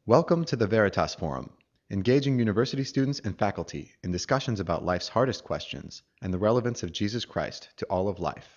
Welcome to the Veritas Forum, engaging university students and faculty in discussions about life's hardest questions and the relevance of Jesus Christ to all of life.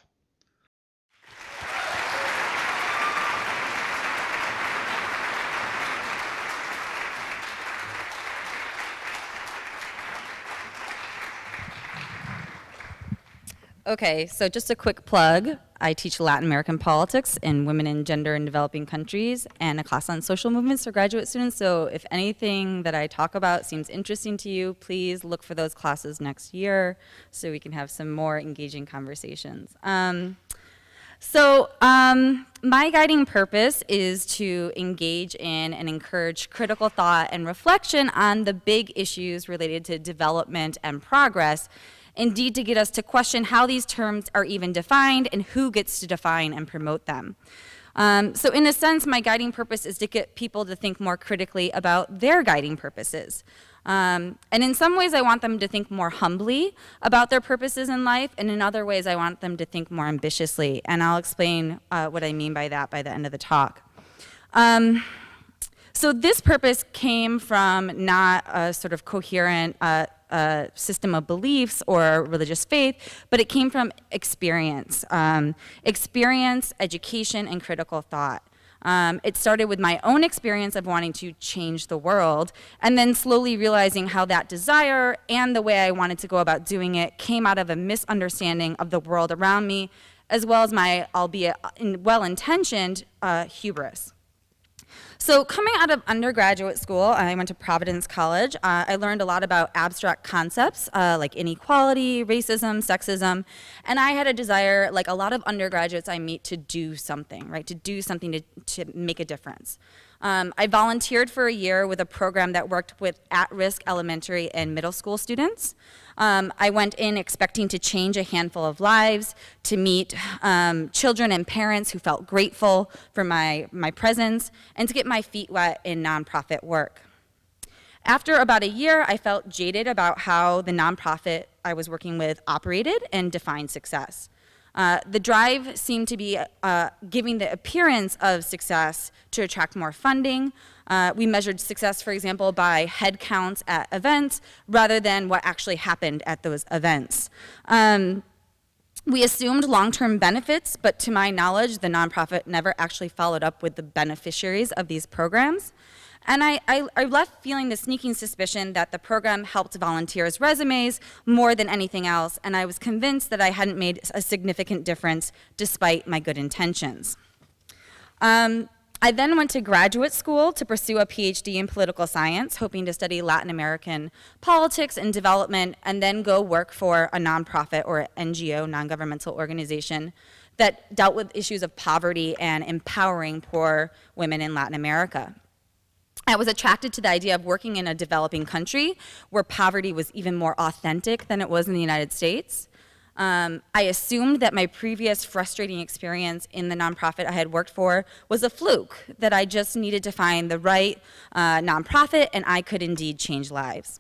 Okay, so just a quick plug. I teach Latin American politics in women and gender in developing countries and a class on social movements for graduate students. So if anything that I talk about seems interesting to you, please look for those classes next year so we can have some more engaging conversations. My guiding purpose is to engage in and encourage critical thought and reflection on the big issues related to development and progress. Indeed, to get us to question how these terms are even defined and who gets to define and promote them. So in a sense, my guiding purpose is to get people to think more critically about their guiding purposes. And in some ways, I want them to think more humbly about their purposes in life, and in other ways, I want them to think more ambitiously. And I'll explain what I mean by that by the end of the talk. So this purpose came from not a sort of coherent system of beliefs or religious faith, but it came from experience. Experience, education, and critical thought. It started with my own experience of wanting to change the world, and then slowly realizing how that desire and the way I wanted to go about doing it came out of a misunderstanding of the world around me, as well as my, albeit well-intentioned, hubris. So coming out of undergraduate school, I went to Providence College. I learned a lot about abstract concepts like inequality, racism, sexism, and I had a desire, like a lot of undergraduates I meet, to do something, right? To do something to make a difference. I volunteered for a year with a program that worked with at-risk elementary and middle school students. I went in expecting to change a handful of lives, to meet children and parents who felt grateful for my presence, and to get my feet wet in nonprofit work. After about a year, I felt jaded about how the nonprofit I was working with operated and defined success. The drive seemed to be giving the appearance of success to attract more funding. We measured success, for example, by head counts at events rather than what actually happened at those events. We assumed long-term benefits, but to my knowledge, the nonprofit never actually followed up with the beneficiaries of these programs. And I left feeling the sneaking suspicion that the program helped volunteers' resumes more than anything else, and I was convinced that I hadn't made a significant difference despite my good intentions. I then went to graduate school to pursue a PhD in political science, hoping to study Latin American politics and development, and then go work for a nonprofit or NGO, non-governmental organization, that dealt with issues of poverty and empowering poor women in Latin America. I was attracted to the idea of working in a developing country where poverty was even more authentic than it was in the United States. I assumed that my previous frustrating experience in the nonprofit I had worked for was a fluke, that I just needed to find the right nonprofit and I could indeed change lives.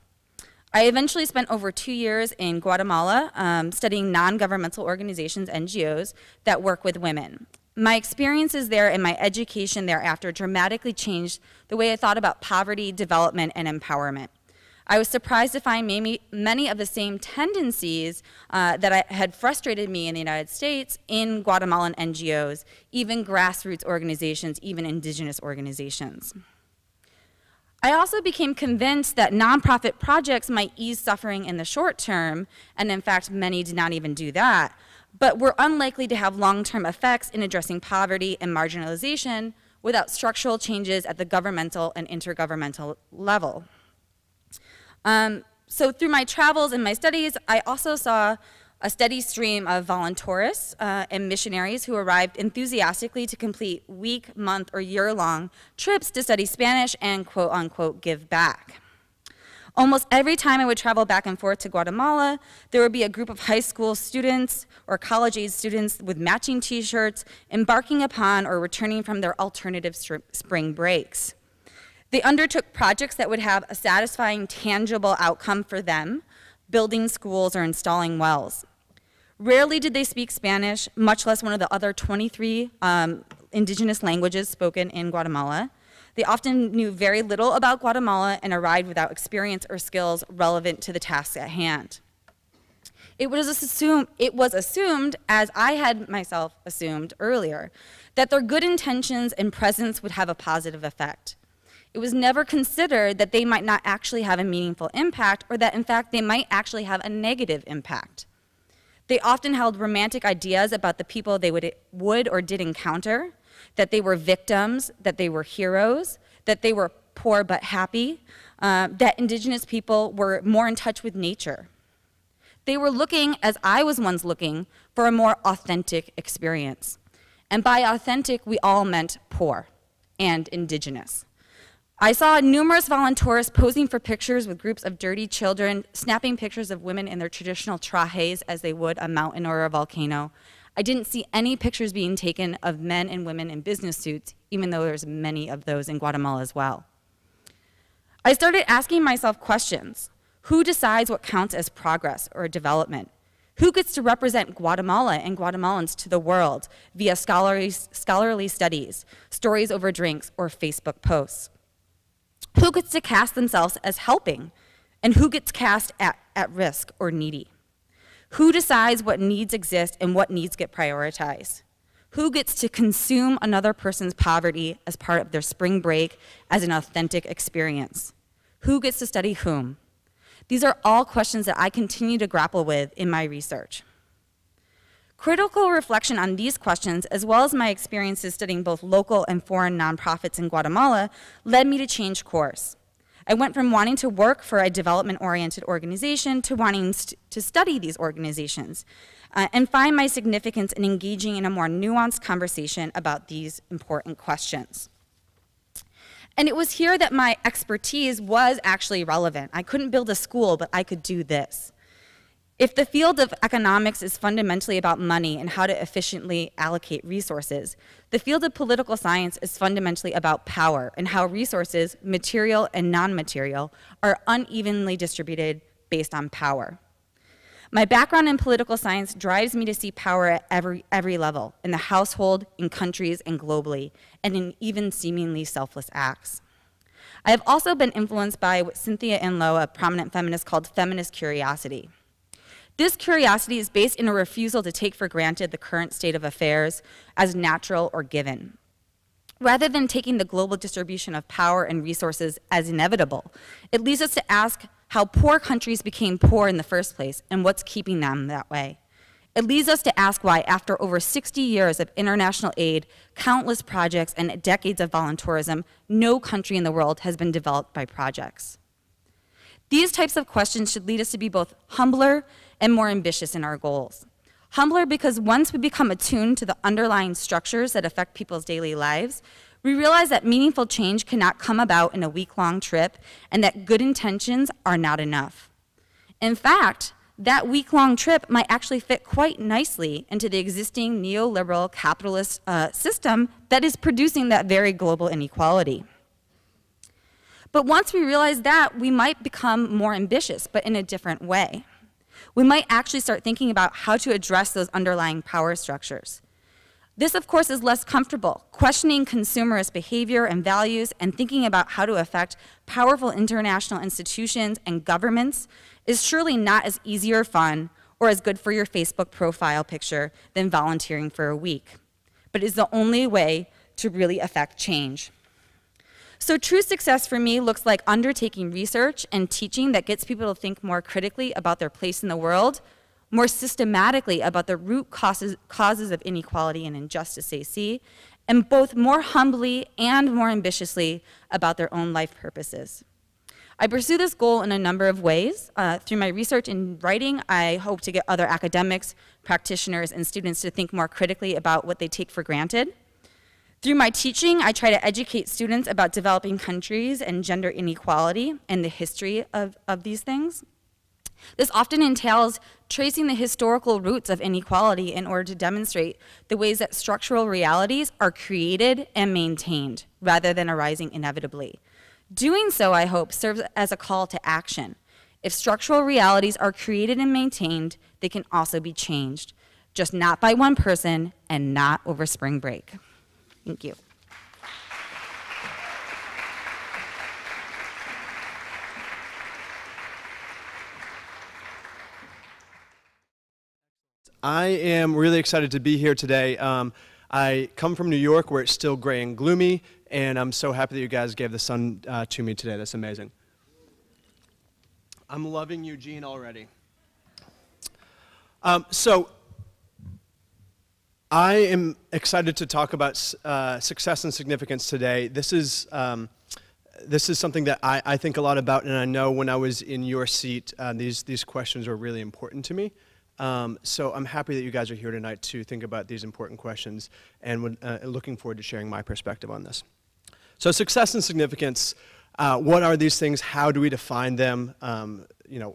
I eventually spent over 2 years in Guatemala studying non-governmental organizations, NGOs, that work with women. My experiences there and my education thereafter dramatically changed the way I thought about poverty, development, and empowerment. I was surprised to find many of the same tendencies that had frustrated me in the United States in Guatemalan NGOs, even grassroots organizations, even indigenous organizations. I also became convinced that nonprofit projects might ease suffering in the short term, and in fact, many did not even do that, but were unlikely to have long-term effects in addressing poverty and marginalization without structural changes at the governmental and intergovernmental level. So through my travels and my studies, I also saw a steady stream of voluntourists and missionaries who arrived enthusiastically to complete week, month, or year-long trips to study Spanish and quote-unquote give back. Almost every time I would travel back and forth to Guatemala, there would be a group of high school students or college-age students with matching t-shirts embarking upon or returning from their alternative spring breaks. They undertook projects that would have a satisfying, tangible outcome for them, building schools or installing wells. Rarely did they speak Spanish, much less one of the other 23 indigenous languages spoken in Guatemala. They often knew very little about Guatemala and arrived without experience or skills relevant to the tasks at hand. It was assumed, as I had myself assumed earlier, that their good intentions and presence would have a positive effect. It was never considered that they might not actually have a meaningful impact, or that in fact they might actually have a negative impact. They often held romantic ideas about the people they would or did encounter, that they were victims, that they were heroes, that they were poor but happy, that indigenous people were more in touch with nature. They were looking, as I was once looking, for a more authentic experience. And by authentic, we all meant poor and indigenous. I saw numerous volunteers posing for pictures with groups of dirty children, snapping pictures of women in their traditional trajes as they would a mountain or a volcano. I didn't see any pictures being taken of men and women in business suits, even though there's many of those in Guatemala as well. I started asking myself questions. Who decides what counts as progress or development? Who gets to represent Guatemala and Guatemalans to the world via scholarly studies, stories over drinks, or Facebook posts? Who gets to cast themselves as helping, and who gets cast at risk or needy? Who decides what needs exist and what needs get prioritized? Who gets to consume another person's poverty as part of their spring break as an authentic experience? Who gets to study whom? These are all questions that I continue to grapple with in my research. Critical reflection on these questions, as well as my experiences studying both local and foreign nonprofits in Guatemala, led me to change course. I went from wanting to work for a development-oriented organization to wanting to study these organizations and find my significance in engaging in a more nuanced conversation about these important questions. And it was here that my expertise was actually relevant. I couldn't build a school, but I could do this. If the field of economics is fundamentally about money and how to efficiently allocate resources, the field of political science is fundamentally about power and how resources, material and non-material, are unevenly distributed based on power. My background in political science drives me to see power at every level, in the household, in countries, and globally, and in even seemingly selfless acts. I have also been influenced by what Cynthia Inlow, a prominent feminist, called feminist curiosity. This curiosity is based in a refusal to take for granted the current state of affairs as natural or given. Rather than taking the global distribution of power and resources as inevitable, it leads us to ask how poor countries became poor in the first place and what's keeping them that way. It leads us to ask why, after over 60 years of international aid, countless projects, and decades of volunteerism, no country in the world has been developed by projects. These types of questions should lead us to be both humbler and more ambitious in our goals. Humbler because once we become attuned to the underlying structures that affect people's daily lives, we realize that meaningful change cannot come about in a week-long trip and that good intentions are not enough. In fact, that week-long trip might actually fit quite nicely into the existing neoliberal capitalist system that is producing that very global inequality. But once we realize that, we might become more ambitious, but in a different way. We might actually start thinking about how to address those underlying power structures. This, of course, is less comfortable. Questioning consumerist behavior and values and thinking about how to affect powerful international institutions and governments is surely not as easy or fun or as good for your Facebook profile picture than volunteering for a week, but is the only way to really affect change. So true success for me looks like undertaking research and teaching that gets people to think more critically about their place in the world, more systematically about the root causes of inequality and injustice they see, and both more humbly and more ambitiously about their own life purposes. I pursue this goal in a number of ways. Through my research and writing, I hope to get other academics, practitioners, and students to think more critically about what they take for granted. Through my teaching, I try to educate students about developing countries and gender inequality and the history of these things. This often entails tracing the historical roots of inequality in order to demonstrate the ways that structural realities are created and maintained, rather than arising inevitably. Doing so, I hope, serves as a call to action. If structural realities are created and maintained, they can also be changed, just not by one person and not over spring break. Thank you. I am really excited to be here today. I come from New York where it's still gray and gloomy, and I'm so happy that you guys gave the sun to me today. That's amazing. I'm loving Eugene already. So I am excited to talk about success and significance today. This is something that I think a lot about, and I know when I was in your seat, these questions are really important to me. So I'm happy that you guys are here tonight to think about these important questions, and looking forward to sharing my perspective on this. So success and significance, what are these things? How do we define them?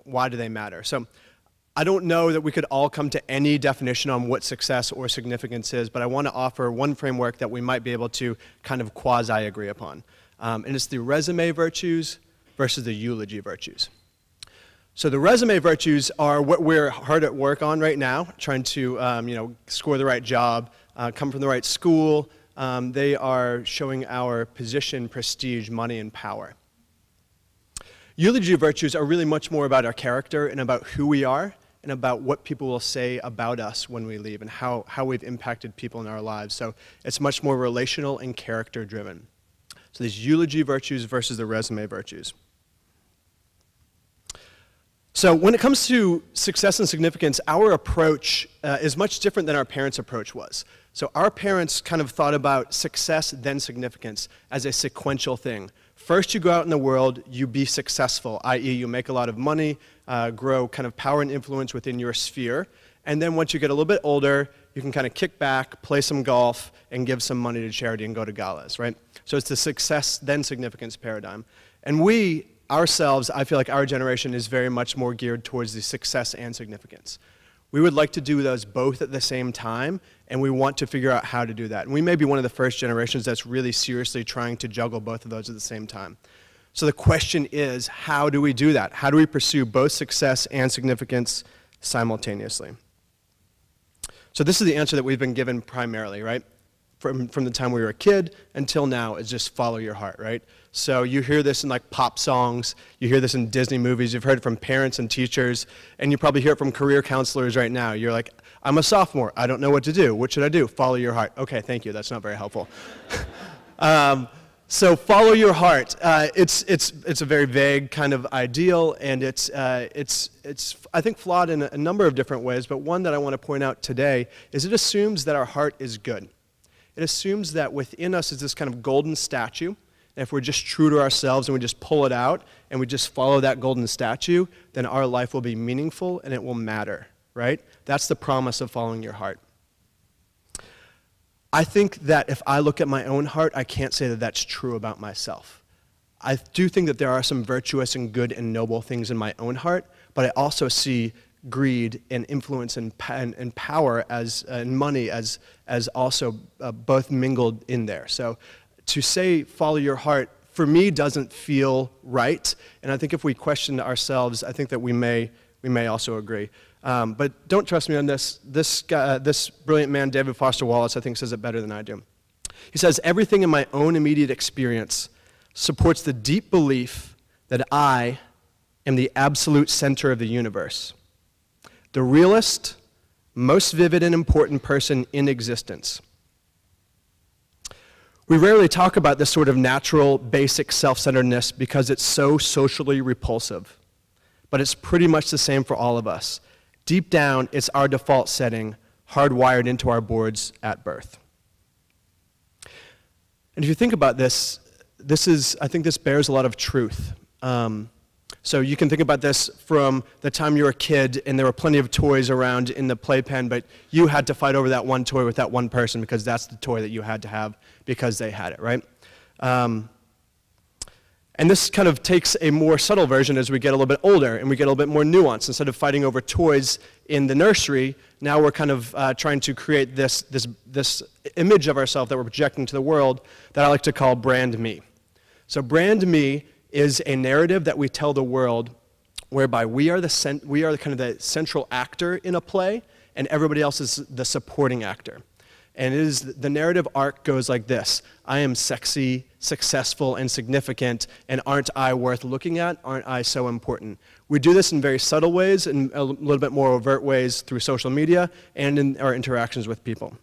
Why do they matter? So I don't know that we could all come to any definition on what success or significance is, but I want to offer one framework that we might be able to kind of quasi-agree upon. And it's the resume virtues versus the eulogy virtues. So the resume virtues are what we're hard at work on right now, trying to score the right job, come from the right school. They are showing our position, prestige, money, and power. Eulogy virtues are really much more about our character and about who we are and about what people will say about us when we leave and how we've impacted people in our lives. So it's much more relational and character driven. So these eulogy virtues versus the resume virtues. So when it comes to success and significance, our approach is much different than our parents' approach was. So our parents kind of thought about success then significance as a sequential thing. First you go out in the world, you be successful, i.e. you make a lot of money, grow kind of power and influence within your sphere, and then once you get a little bit older, you can kind of kick back, play some golf, and give some money to charity and go to galas, right? So it's the success then significance paradigm. And we, ourselves, I feel like our generation is very much more geared towards the success and significance. We would like to do those both at the same time, and we want to figure out how to do that. And we may be one of the first generations that's really seriously trying to juggle both of those at the same time. So the question is, how do we do that? How do we pursue both success and significance simultaneously? So this is the answer that we've been given primarily, right? From the time we were a kid until now is just follow your heart, right? So you hear this in like pop songs, you hear this in Disney movies, you've heard it from parents and teachers, and you probably hear it from career counselors right now. You're like, I'm a sophomore, I don't know what to do. What should I do? Follow your heart. Okay, thank you, that's not very helpful. So follow your heart. It's a very vague kind of ideal, and it's I think flawed in a number of different ways, but one that I want to point out today is it assumes that our heart is good. It assumes that within us is this kind of golden statue, and if we're just true to ourselves and we just pull it out and we just follow that golden statue, then our life will be meaningful and it will matter, right? That's the promise of following your heart. I think that if I look at my own heart, I can't say that that's true about myself. I do think that there are some virtuous and good and noble things in my own heart, but I also see greed and influence and power and money as also both mingled in there. So to say follow your heart, for me, doesn't feel right. And I think if we question ourselves, I think that we may also agree. But don't trust me on this. This brilliant man, David Foster Wallace, I think says it better than I do. He says, everything in my own immediate experience supports the deep belief that I am the absolute center of the universe, the realest, most vivid and important person in existence. We rarely talk about this sort of natural, basic self-centeredness because it's so socially repulsive. But it's pretty much the same for all of us. Deep down, it's our default setting, hardwired into our boards at birth. And if you think about this, I think this bears a lot of truth. So you can think about this from the time you were a kid and there were plenty of toys around in the playpen, but you had to fight over that one toy with that one person because that's the toy that you had to have because they had it, right? And this kind of takes a more subtle version as we get a little bit older and we get a little bit more nuanced. Instead of fighting over toys in the nursery, now we're kind of trying to create this image of ourselves that we're projecting to the world that I like to call brand me. So brand me is a narrative that we tell the world whereby we are kind of the central actor in a play and everybody else is the supporting actor. And the narrative arc goes like this. I am sexy, successful, and significant, and aren't I worth looking at? Aren't I so important? We do this in very subtle ways and a little bit more overt ways through social media and in our interactions with people.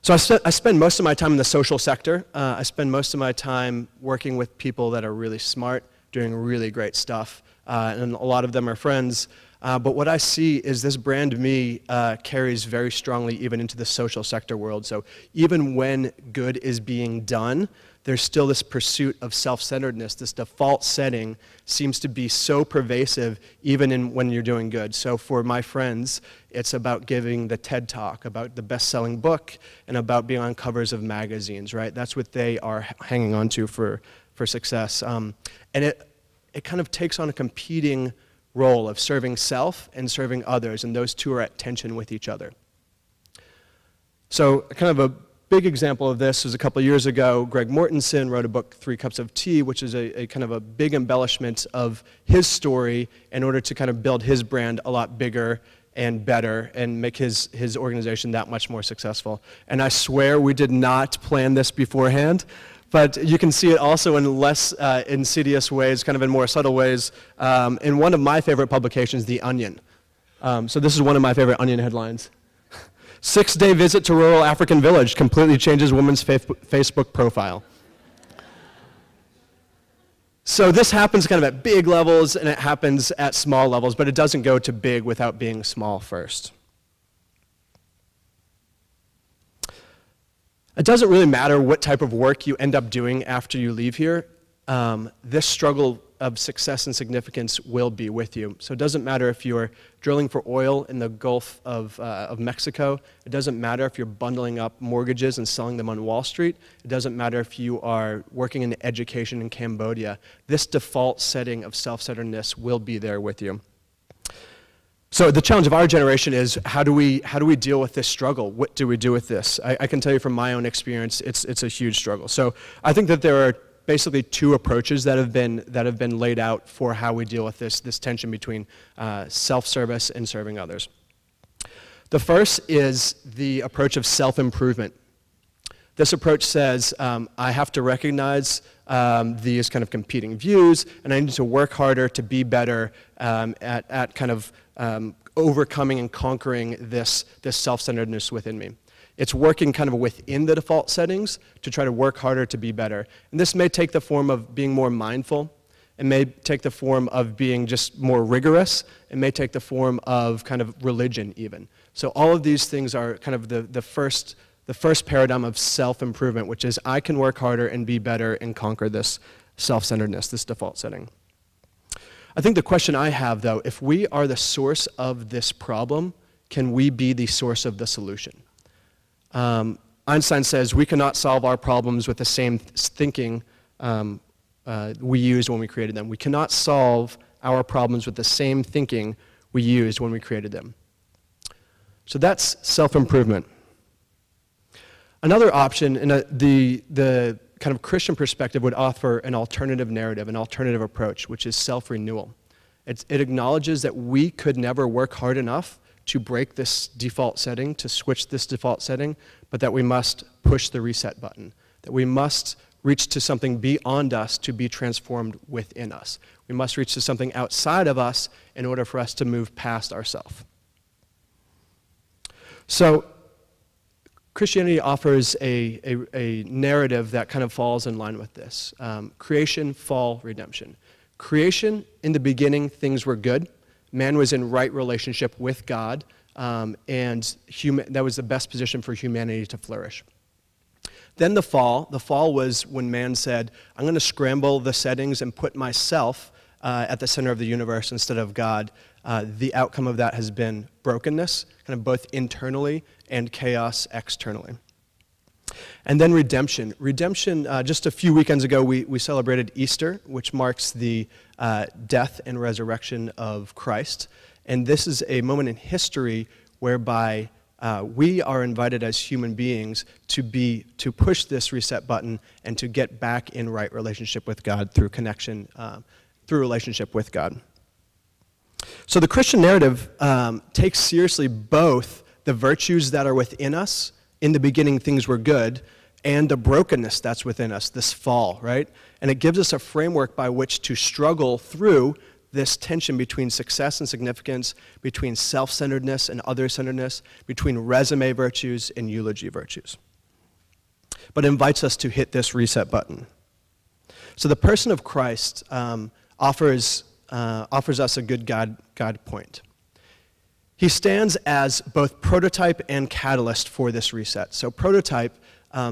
So I spend most of my time in the social sector. I spend most of my time working with people that are really smart, doing really great stuff, and a lot of them are friends. But what I see is this brand me carries very strongly even into the social sector world. So even when good is being done, there's still this pursuit of self-centeredness. This default setting seems to be so pervasive even when you're doing good. So for my friends, it's about giving the TED Talk, about the best-selling book, and about being on covers of magazines, right? That's what they are hanging on to for success. And it kind of takes on a competing role of serving self and serving others, and those two are at tension with each other. So kind of a big example of this was a couple years ago. Greg Mortensen wrote a book, 3 Cups of Tea, which is a kind of a big embellishment of his story in order to kind of build his brand a lot bigger and better and make his organization that much more successful. And I swear we did not plan this beforehand, but you can see it also in less insidious ways, kind of in more subtle ways, in one of my favorite publications, The Onion. So this is one of my favorite Onion headlines. 6-day visit to rural African village completely changes woman's Facebook profile. So this happens kind of at big levels, and it happens at small levels, but it doesn't go to big without being small first. It doesn't really matter what type of work you end up doing after you leave here. This struggle of success and significance will be with you. So it doesn't matter if you're drilling for oil in the Gulf of Mexico. It doesn't matter if you're bundling up mortgages and selling them on Wall Street. It doesn't matter if you are working in education in Cambodia. This default setting of self-centeredness will be there with you. So the challenge of our generation is how do we deal with this struggle? What do we do with this? I can tell you from my own experience, it's a huge struggle. So I think that there are basically 2 approaches that have been laid out for how we deal with this tension between self-service and serving others. The first is the approach of self-improvement. This approach says I have to recognize these kind of competing views, and I need to work harder to be better at kind of overcoming and conquering this self-centeredness within me. It's working kind of within the default settings to try to work harder to be better. And this may take the form of being more mindful. It may take the form of being just more rigorous. It may take the form of kind of religion even. So all of these things are kind of the first paradigm of self-improvement, which is I can work harder and be better and conquer this self-centeredness, this default setting. I think the question I have, though, if we are the source of this problem, can we be the source of the solution? Einstein says we cannot solve our problems with the same thinking we used when we created them. We cannot solve our problems with the same thinking we used when we created them. So that's self-improvement. Another option in the kind of Christian perspective would offer an alternative narrative, an alternative approach, which is self-renewal. It acknowledges that we could never work hard enough to break this default setting, to switch this default setting, but that we must push the reset button, that we must reach to something beyond us to be transformed within us. We must reach to something outside of us in order for us to move past ourselves. So Christianity offers a narrative that kind of falls in line with this. Creation, fall, redemption. Creation, in the beginning, things were good. Man was in right relationship with God, and that was the best position for humanity to flourish. Then the fall was when man said, I'm going to scramble the settings and put myself at the center of the universe instead of God. The outcome of that has been brokenness, kind of both internally and chaos externally. And then redemption. Redemption, just a few weekends ago, we celebrated Easter, which marks the death and resurrection of Christ. And this is a moment in history whereby we are invited as human beings to push this reset button and to get back in right relationship with God through connection, through relationship with God. So the Christian narrative takes seriously both the virtues that are within us. In the beginning, things were good, and the brokenness that's within us, this fall, right? And it gives us a framework by which to struggle through this tension between success and significance, between self-centeredness and other-centeredness, between resume virtues and eulogy virtues. But it invites us to hit this reset button. So the person of Christ offers us a good guide point. He stands as both prototype and catalyst for this reset. So prototype,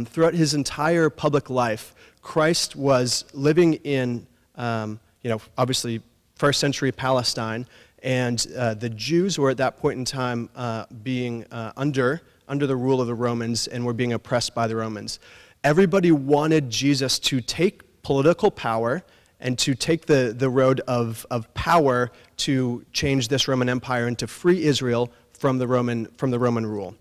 throughout his entire public life, Christ was living in, obviously, first century Palestine, and the Jews were at that point in time being under the rule of the Romans and were being oppressed by the Romans. Everybody wanted Jesus to take political power and to take the road of power to change this Roman Empire and to free Israel from the Roman rule.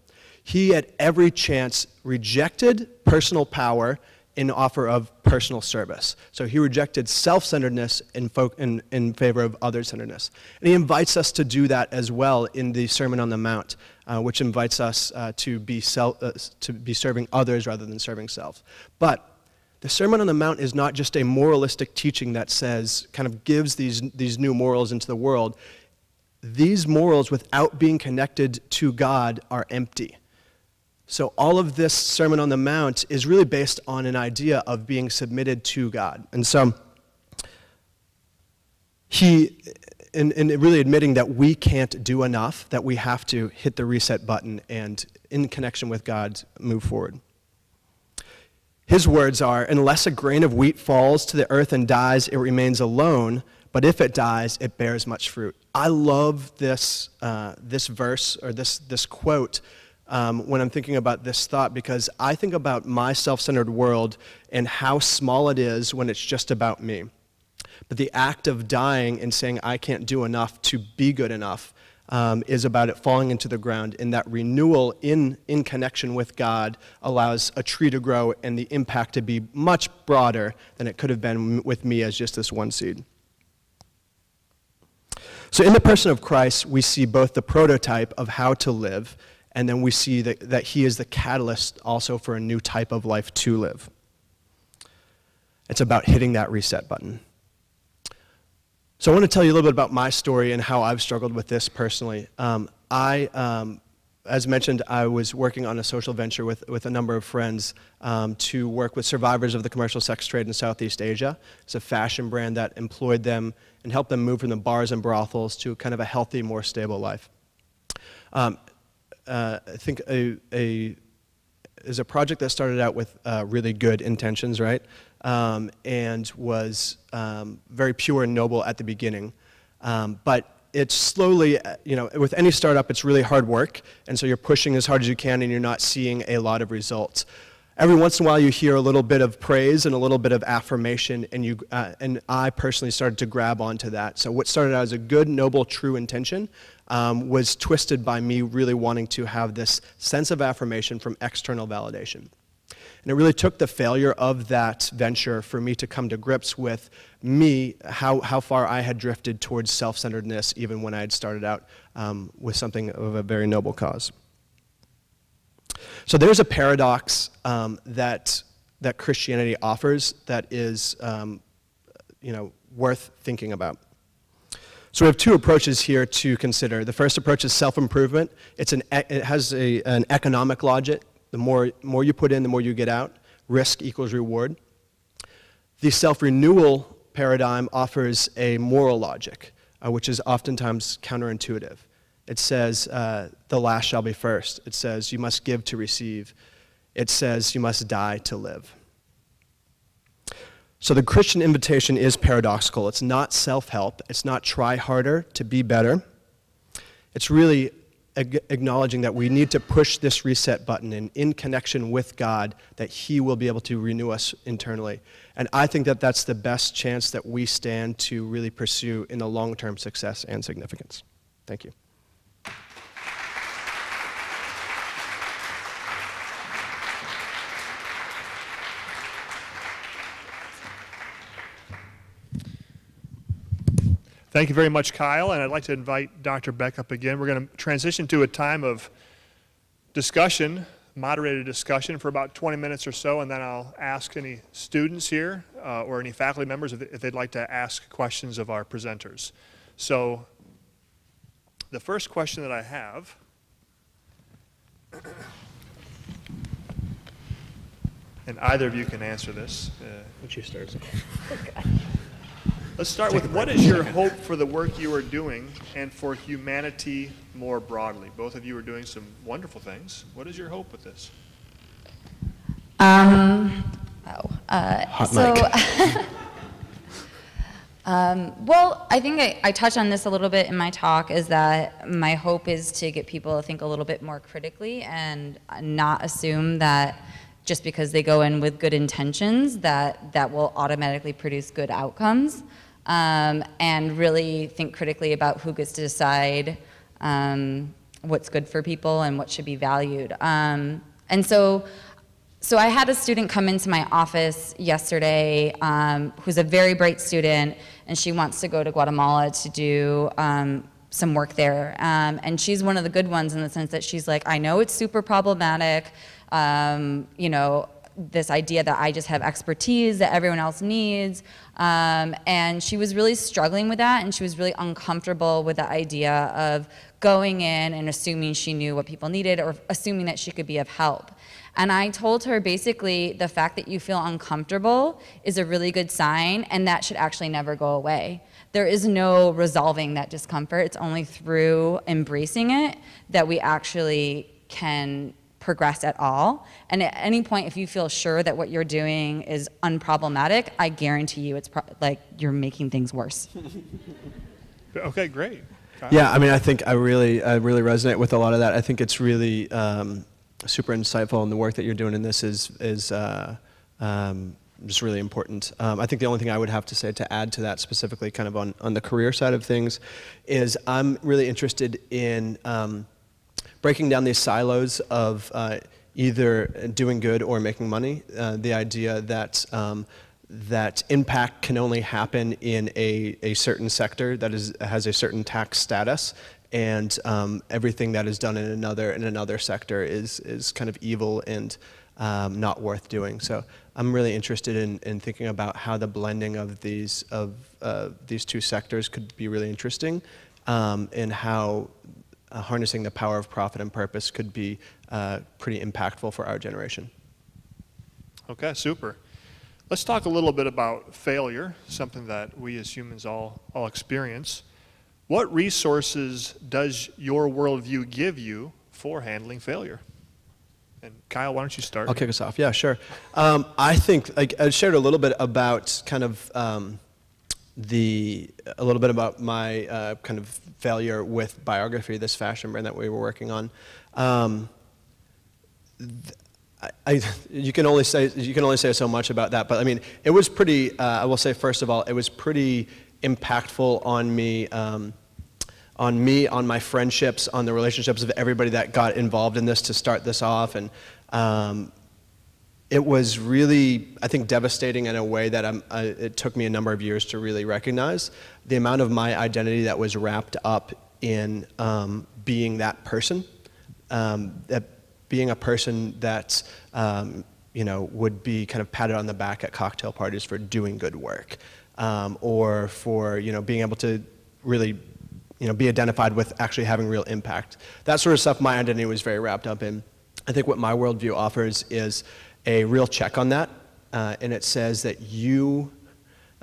He, at every chance, rejected personal power in offer of personal service. So he rejected self-centeredness in favor of other-centeredness. And he invites us to do that as well in the Sermon on the Mount, which invites us to be serving others rather than serving self. But the Sermon on the Mount is not just a moralistic teaching that says, kind of gives these new morals into the world. These morals, without being connected to God, are empty. So all of this Sermon on the Mount is really based on an idea of being submitted to God. And so in really admitting that we can't do enough, that we have to hit the reset button and, in connection with God, move forward. His words are, unless a grain of wheat falls to the earth and dies, it remains alone, but if it dies, it bears much fruit. I love this verse, or this quote, when I'm thinking about this thought, because I think about my self-centered world and how small it is when it's just about me. But the act of dying and saying I can't do enough to be good enough is about it falling into the ground, and that renewal in connection with God allows a tree to grow and the impact to be much broader than it could have been with me as just this one seed. So in the person of Christ, we see both the prototype of how to live, and then we see that he is the catalyst also for a new type of life to live. It's about hitting that reset button. So I want to tell you a little bit about my story and how I've struggled with this personally. As mentioned, I was working on a social venture with a number of friends to work with survivors of the commercial sex trade in Southeast Asia. It's a fashion brand that employed them and helped them move from the bars and brothels to kind of a healthy, more stable life. I think is a project that started out with really good intentions, right? And was very pure and noble at the beginning. But it's slowly, with any startup, it's really hard work. And so you're pushing as hard as you can and you're not seeing a lot of results. Every once in a while you hear a little bit of praise and a little bit of affirmation, and I personally started to grab onto that. So what started out as a good, noble, true intention was twisted by me really wanting to have this sense of affirmation from external validation. And it really took the failure of that venture for me to come to grips with me, how far I had drifted towards self-centeredness even when I had started out with something of a very noble cause. So there's a paradox that Christianity offers that is worth thinking about. So we have two approaches here to consider. The first approach is self-improvement. It has an economic logic. The more you put in, the more you get out. Risk equals reward. The self-renewal paradigm offers a moral logic, which is oftentimes counterintuitive. It says, the last shall be first. It says, you must give to receive. It says, you must die to live. So the Christian invitation is paradoxical. It's not self-help. It's not try harder to be better. It's really acknowledging that we need to push this reset button, and in connection with God, that he will be able to renew us internally. And I think that that's the best chance that we stand to really pursue in the long-term success and significance. Thank you. Thank you very much, Kyle, and I'd like to invite Dr. Beck up again. We're going to transition to a time of discussion, moderated discussion for about 20 minutes or so, and then I'll ask any students here or any faculty members if they'd like to ask questions of our presenters. So the first question that I have and either of you can answer this. Would you start? Let's start with, what is your hope for the work you are doing and for humanity more broadly? Both of you are doing some wonderful things. What is your hope with this? Well, I think I touched on this a little bit in my talk, is that my hope is to get people to think a little bit more critically and not assume that just because they go in with good intentions that will automatically produce good outcomes, and really think critically about who gets to decide what's good for people and what should be valued. And so I had a student come into my office yesterday who's a very bright student, and she wants to go to Guatemala to do some work there. And she's one of the good ones in the sense that she's like, I know it's super problematic, you know, this idea that I just have expertise that everyone else needs. And she was really struggling with that, and she was really uncomfortable with the idea of going in and assuming she knew what people needed or assuming that she could be of help. And I told her, basically, the fact that you feel uncomfortable is a really good sign, and that should actually never go away. There is no resolving that discomfort. It's only through embracing it that we actually can progress at all. And at any point, if you feel sure that what you're doing is unproblematic, I guarantee you it's like you're making things worse. Okay, great. Yeah, I mean, I think I really resonate with a lot of that. I think it's really super insightful, and the work that you're doing in this is just really important. I think the only thing I would have to say to add to that, specifically kind of on the career side of things, is I'm really interested in breaking down these silos of either doing good or making money. The idea that that impact can only happen in a certain sector that has a certain tax status, and everything that is done in another sector is kind of evil and not worth doing. So I'm really interested in thinking about how the blending of these two sectors could be really interesting, and how harnessing the power of profit and purpose could be pretty impactful for our generation. Okay, super. Let's talk a little bit about failure, something that we as humans all experience. What resources does your worldview give you for handling failure? And Kyle, why don't you start? I'll kick us off. Yeah, sure. I think, like, I shared a little bit about kind of a little bit about my kind of failure with biography, this fashion brand that we were working on. You can only say so much about that, but I mean, it was pretty. I will say, first of all, it was pretty impactful on me, on my friendships, on the relationships of everybody that got involved in this to start this off, and it was really, I think, devastating in a way that it took me a number of years to really recognize the amount of my identity that was wrapped up in being that person, being a person that would be kind of patted on the back at cocktail parties for doing good work, or for being able to really be identified with actually having real impact. That sort of stuff my identity was very wrapped up in. I think what my worldview offers is a real check on that, and it says that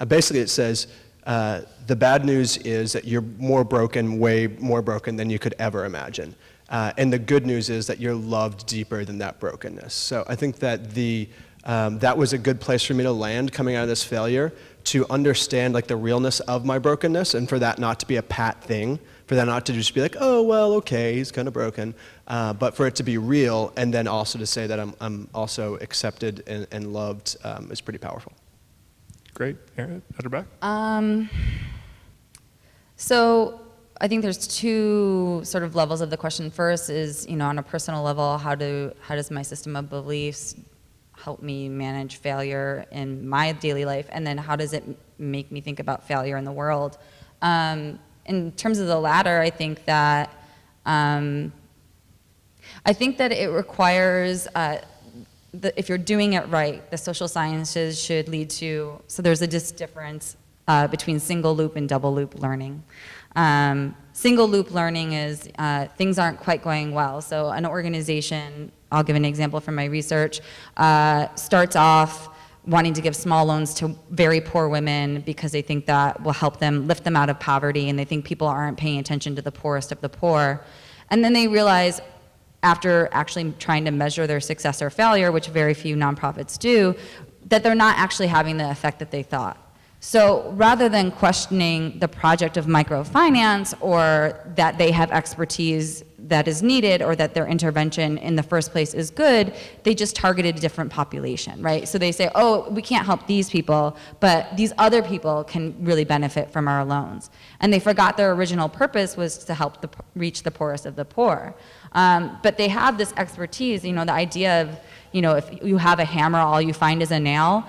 basically it says, the bad news is that you're more broken, way more broken than you could ever imagine. And the good news is that you're loved deeper than that brokenness. So I think that that was a good place for me to land coming out of this failure, to understand like the realness of my brokenness, and for that not to be a pat thing, for that not to just be like, oh, well, okay, he's kind of broken, but for it to be real, and then also to say that I'm also accepted and loved is pretty powerful. Great. Erin, Dr. Beck? So I think there's two sort of levels of the question. First is, on a personal level, how does my system of beliefs help me manage failure in my daily life? And then how does it make me think about failure in the world? In terms of the latter, I think that I think that it requires, if you're doing it right, the social sciences should lead to, so there's a difference between single loop and double loop learning. Single loop learning is things aren't quite going well. So an organization, I'll give an example from my research, starts off wanting to give small loans to very poor women because they think that will help them lift them out of poverty, and they think people aren't paying attention to the poorest of the poor. And then they realize, after actually trying to measure their success or failure, which very few nonprofits do, that they're not actually having the effect that they thought. So rather than questioning the project of microfinance, or that they have expertise that is needed, or that their intervention in the first place is good, they just targeted a different population, right? So they say, oh, we can't help these people, but these other people can really benefit from our loans. And they forgot their original purpose was to help reach the poorest of the poor. But they have this expertise, the idea of, if you have a hammer, all you find is a nail.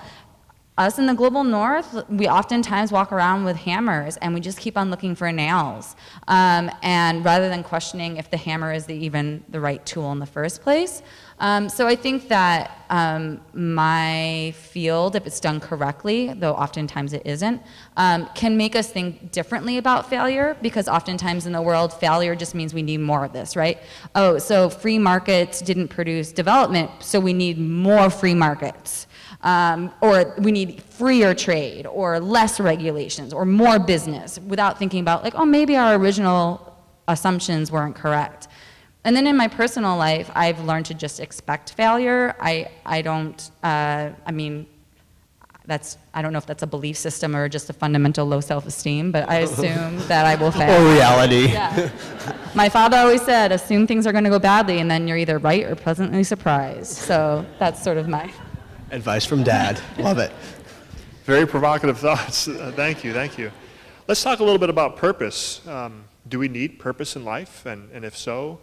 Us in the global north, we oftentimes walk around with hammers and we just keep on looking for nails. And rather than questioning if the hammer is even the right tool in the first place. So I think that my field, if it's done correctly, though oftentimes it isn't, can make us think differently about failure, because oftentimes in the world, failure just means we need more of this, right? Oh, so free markets didn't produce development, so we need more free markets. Or we need freer trade, or less regulations, or more business, without thinking about, like, oh, maybe our original assumptions weren't correct. And then in my personal life, I've learned to just expect failure. I don't know if that's a belief system or just a fundamental low self-esteem, but I assume that I will fail. Or reality. Yeah. My father always said, assume things are going to go badly, and then you're either right or pleasantly surprised. So that's sort of my... Advice from Dad. Love it. Very provocative thoughts. Thank you, thank you. Let's talk a little bit about purpose. Do we need purpose in life? And if so,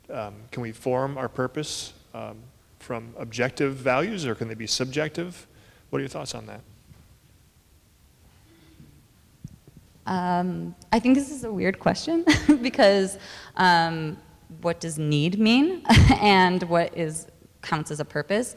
can we form our purpose from objective values, or can they be subjective? What are your thoughts on that? I think this is a weird question because what does need mean and what counts as a purpose?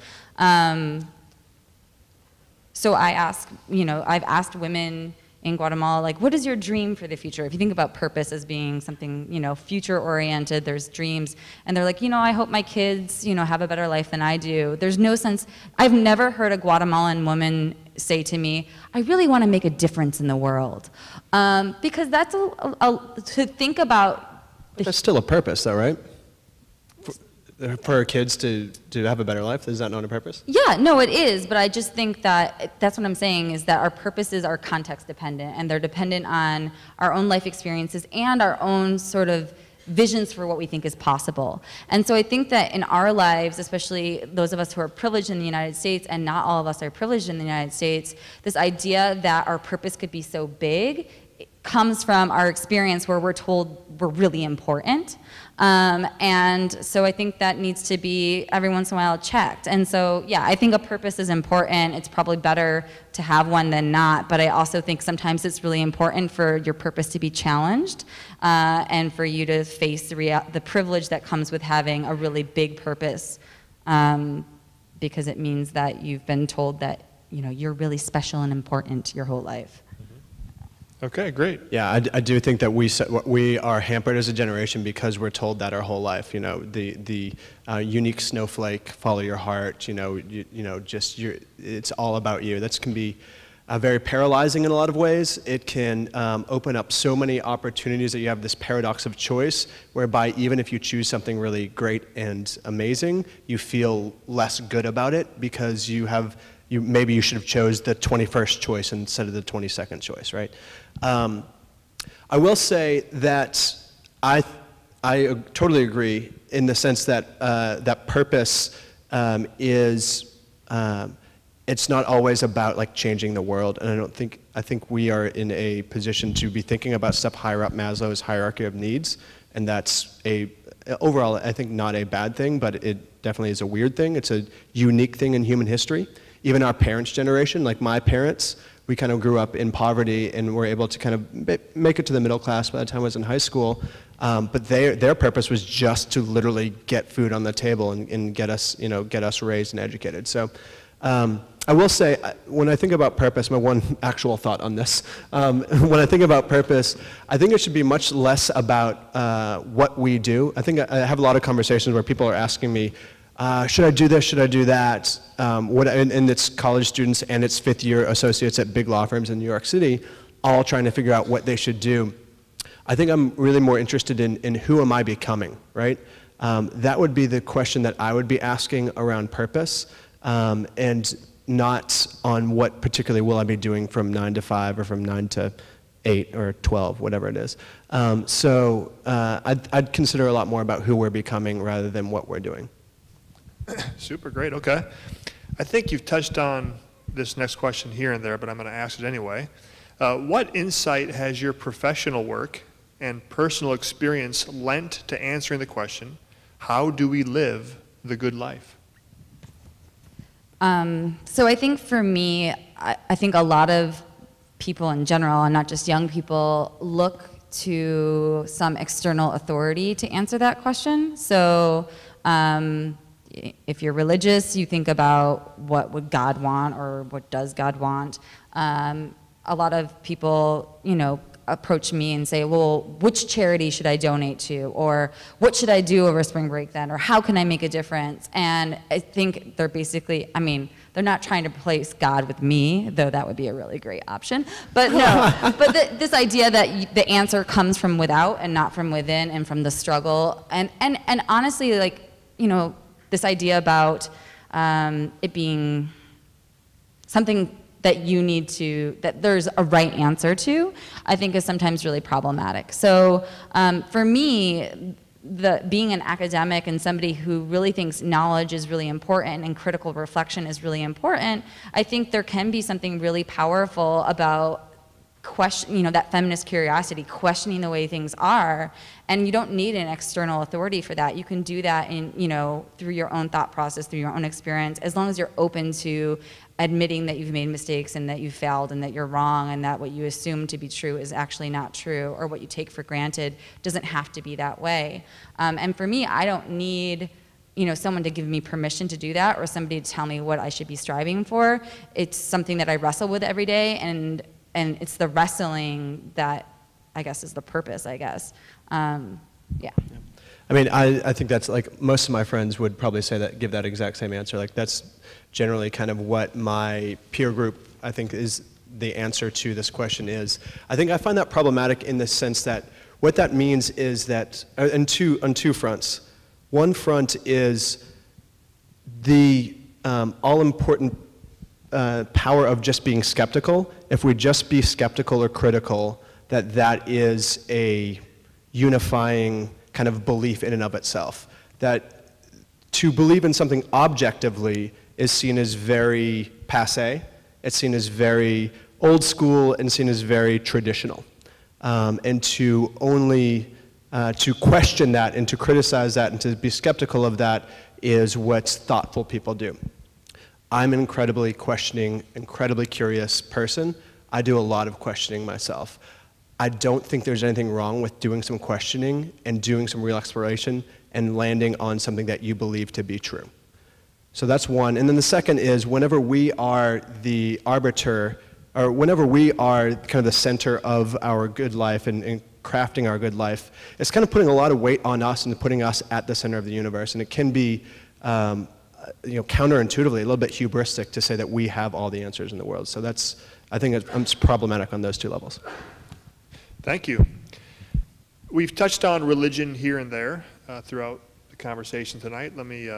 So I've asked women in Guatemala, like, what is your dream for the future? If you think about purpose as being something, future oriented, there's dreams, and they're like, I hope my kids, have a better life than I do. There's no sense, I've never heard a Guatemalan woman say to me, I really want to make a difference in the world. Because that's to think about. That's still a purpose though, right? For our kids to have a better life? Is that not a purpose? Yeah, no, it is, but I just think that that's what I'm saying, is that our purposes are context dependent, and they're dependent on our own life experiences and our own sort of visions for what we think is possible. And so I think that in our lives, especially those of us who are privileged in the United States, and not all of us are privileged in the United States, this idea that our purpose could be so big comes from our experience where we're told we're really important. And so I think that needs to be every once in a while checked. And so, yeah, I think a purpose is important. It's probably better to have one than not, but I also think sometimes it's really important for your purpose to be challenged and for you to face the privilege that comes with having a really big purpose, because it means that you've been told that you're really special and important your whole life. Okay, great. Yeah, I do think that we are hampered as a generation because we're told that our whole life. The unique snowflake, follow your heart. It's all about you. That can be very paralyzing in a lot of ways. It can open up so many opportunities that you have this paradox of choice, whereby even if you choose something really great and amazing, you feel less good about it because maybe you should have chose the 21st choice instead of the 22nd choice, right? I will say that I totally agree in the sense that that purpose is it's not always about like changing the world, and I think we are in a position to be thinking about stuff higher up Maslow's hierarchy of needs, and that's overall I think not a bad thing, but it definitely is a weird thing. It's a unique thing in human history. Even our parents' generation, like my parents, we kind of grew up in poverty and were able to kind of make it to the middle class by the time I was in high school. But their purpose was just to literally get food on the table and get us, get us raised and educated. So I will say, when I think about purpose, my one actual thought on this, when I think about purpose, I think it should be much less about what we do. I think I have a lot of conversations where people are asking me, should I do this, should I do that? And it's college students and it's fifth-year associates at big law firms in New York City, all trying to figure out what they should do. I think I'm really more interested in who am I becoming, right? That would be the question that I would be asking around purpose, and not on what particularly will I be doing from 9 to 5 or from 9 to 8 or 12, whatever it is. I'd consider a lot more about who we're becoming rather than what we're doing. Super great, okay. I think you've touched on this next question here and there, but I'm going to ask it anyway. What insight has your professional work and personal experience lent to answering the question, how do we live the good life? So I think for me, I think a lot of people in general, and not just young people, look to some external authority to answer that question. So if you're religious, you think about what would God want or what does God want. A lot of people, approach me and say, well, which charity should I donate to? Or what should I do over spring break then? Or how can I make a difference? And I think they're basically, they're not trying to replace God with me, though that would be a really great option. But no, but this idea that the answer comes from without and not from within and from the struggle. And honestly, this idea about it being something that that there's a right answer to, I think is sometimes really problematic. So for me, being an academic and somebody who really thinks knowledge is really important and critical reflection is really important, I think there can be something really powerful about that feminist curiosity, questioning the way things are, and you don't need an external authority for that. You can do that through your own thought process, through your own experience, as long as you're open to admitting that you've made mistakes and that you failed and that you're wrong and that what you assume to be true is actually not true, or what you take for granted doesn't have to be that way. And for me, I don't need someone to give me permission to do that or somebody to tell me what I should be striving for. It's something that I wrestle with every day, and it's the wrestling that I guess is the purpose, I guess. Yeah. I think that's like most of my friends would probably say that, give that exact same answer. Like that's generally kind of what my peer group, I think, is the answer to this question is. I think I find that problematic in the sense that what that means is that, on two fronts. One front is the all-important power of just being skeptical. If we just be skeptical or critical, that is a unifying kind of belief in and of itself. That to believe in something objectively is seen as very passé. It's seen as very old school and seen as very traditional. And to only to question that and to criticize that and to be skeptical of that is what thoughtful people do. I'm an incredibly questioning, incredibly curious person. I do a lot of questioning myself. I don't think there's anything wrong with doing some questioning and doing some real exploration and landing on something that you believe to be true. So that's one. And then the second is whenever we are the arbiter, or whenever we are kind of the center of our good life and crafting our good life, it's kind of putting a lot of weight on us and putting us at the center of the universe. And it can be counterintuitively a little bit hubristic to say that we have all the answers in the world. So I think it's problematic on those two levels. Thank you. We've touched on religion here and there throughout the conversation tonight. Let me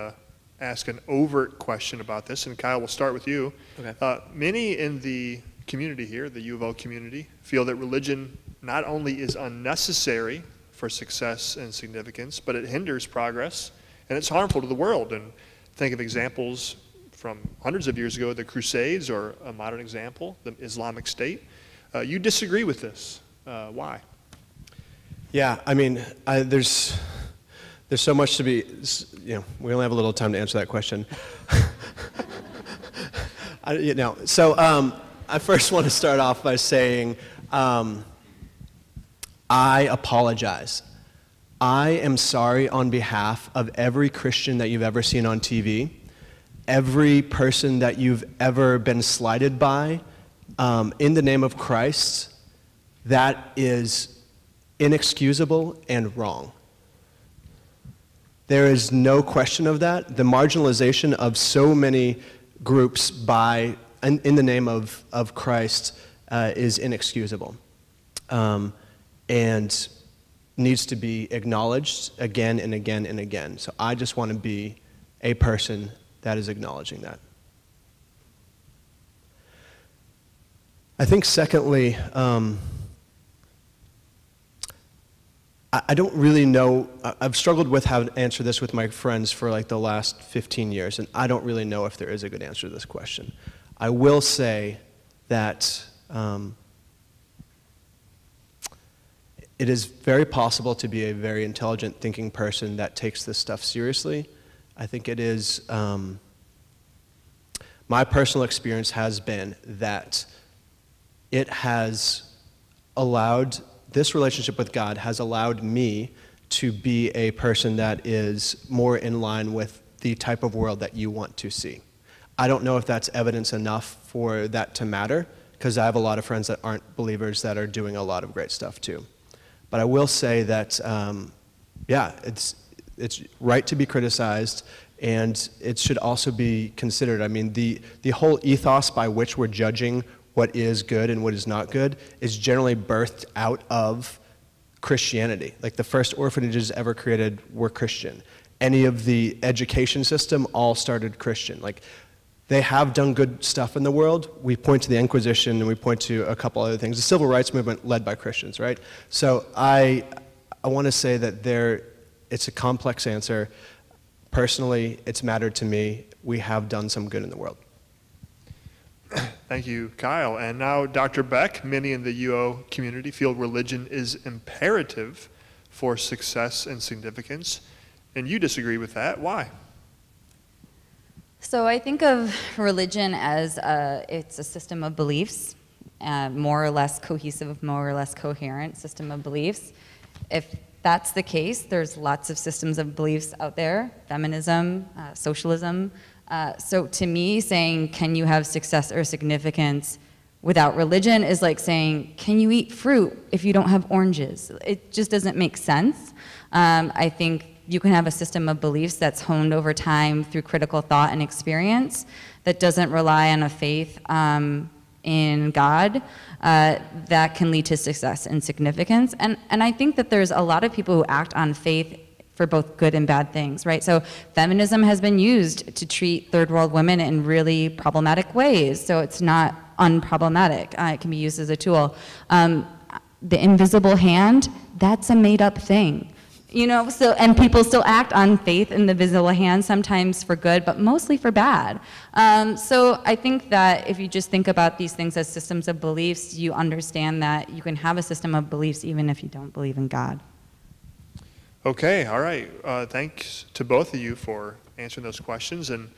ask an overt question about this, and Kyle, we'll start with you. Okay. Many in the community here, the U of L community, feel that religion not only is unnecessary for success and significance, but it hinders progress, and it's harmful to the world. And think of examples from hundreds of years ago, the Crusades, or a modern example, the Islamic State. You disagree with this. Why? Yeah, there's so much to be, we only have a little time to answer that question. I first want to start off by saying I apologize. I am sorry on behalf of every Christian that you've ever seen on TV, every person that you've ever been slighted by in the name of Christ. That is inexcusable and wrong. There is no question of that. The marginalization of so many groups in the name of Christ is inexcusable and needs to be acknowledged again and again and again. So I just want to be a person that is acknowledging that. I think secondly, I don't really know. I've struggled with how to answer this with my friends for like the last 15 years, and I don't really know if there is a good answer to this question. I will say that it is very possible to be a very intelligent, thinking person that takes this stuff seriously. I think it is, my personal experience has been that it has allowed, this relationship with God has allowed me to be a person that is more in line with the type of world that you want to see. I don't know if that's evidence enough for that to matter, because I have a lot of friends that aren't believers that are doing a lot of great stuff too. But I will say that, yeah, it's right to be criticized, and it should also be considered. I mean, the whole ethos by which we're judging what is good and what is not good is generally birthed out of Christianity. Like the first orphanages ever created were Christian. Any of the education system all started Christian. Like they have done good stuff in the world. We point to the Inquisition and we point to a couple other things. The civil rights movement led by Christians, right? So I want to say that it's a complex answer. Personally, it's mattered to me. We have done some good in the world. Thank you, Kyle. And now, Dr. Beck, many in the UO community feel religion is imperative for success and significance, and you disagree with that. Why? So I think of religion as it's a system of beliefs, more or less cohesive, more or less coherent system of beliefs. If that's the case, there's lots of systems of beliefs out there, feminism, socialism. So to me, saying, can you have success or significance without religion is like saying, can you eat fruit if you don't have oranges? It just doesn't make sense. I think you can have a system of beliefs that's honed over time through critical thought and experience that doesn't rely on a faith in God that can lead to success and significance. And I think that there's a lot of people who act on faith for both good and bad things, right? So feminism has been used to treat third world women in really problematic ways, so it's not unproblematic. It can be used as a tool. The invisible hand, that's a made up thing. You know, so, and people still act on faith in the visible hand, sometimes for good, but mostly for bad. So I think that if you just think about these things as systems of beliefs, you understand that you can have a system of beliefs even if you don't believe in God. Okay, all right. Thanks to both of you for answering those questions. And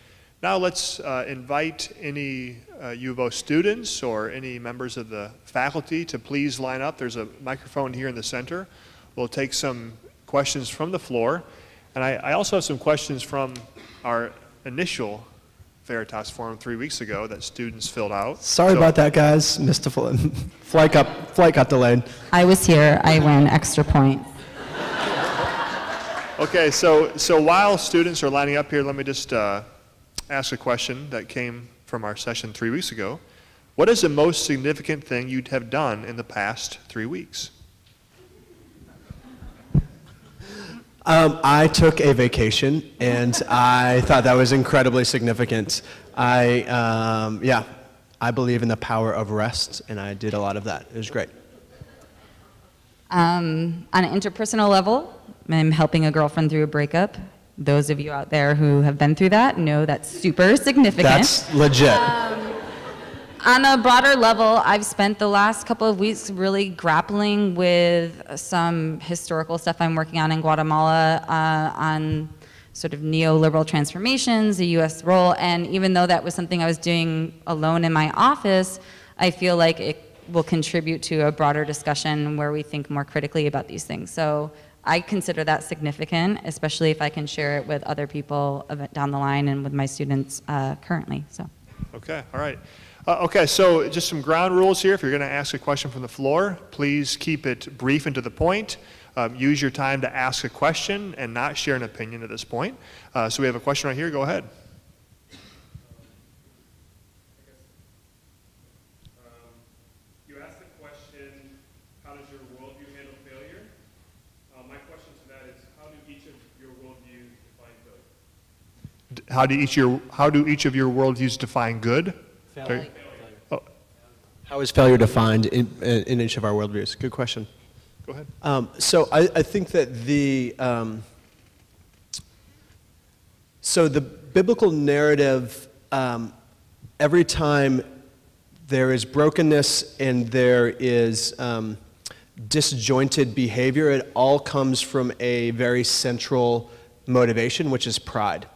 now let's invite any U of O students or any members of the faculty to please line up. There's a microphone here in the center. We'll take some questions from the floor. And I also have some questions from our initial Veritas forum 3 weeks ago that students filled out. Sorry about that, guys. Missed a flight got delayed. I was here. I win extra points. Okay, so while students are lining up here, let me just ask a question that came from our session 3 weeks ago. What is the most significant thing you'd have done in the past 3 weeks? I took a vacation, and I thought that was incredibly significant. I believe in the power of rest, and I did a lot of that. It was great. On an interpersonal level, I'm helping a girlfriend through a breakup. Those of you out there who have been through that know that's super significant. That's legit. On a broader level, I've spent the last couple of weeks really grappling with some historical stuff I'm working on in Guatemala on sort of neoliberal transformations, the U.S. role, and even though that was something I was doing alone in my office, I feel like it will contribute to a broader discussion where we think more critically about these things. So I consider that significant, especially if I can share it with other people down the line and with my students currently. So. Okay, all right. Okay, so just some ground rules here. If you're going to ask a question from the floor, please keep it brief and to the point. Use your time to ask a question and not share an opinion at this point. So we have a question right here. Go ahead. You asked the question, how does your worldview handle failure? My question to that is, how do each of your worldviews define good? How do each of your worldviews define good? Failure. Oh. How is failure defined in each of our worldviews? Good question. Go ahead. So I think that so the biblical narrative, every time there is brokenness and there is disjointed behavior, it all comes from a very central motivation, which is pride.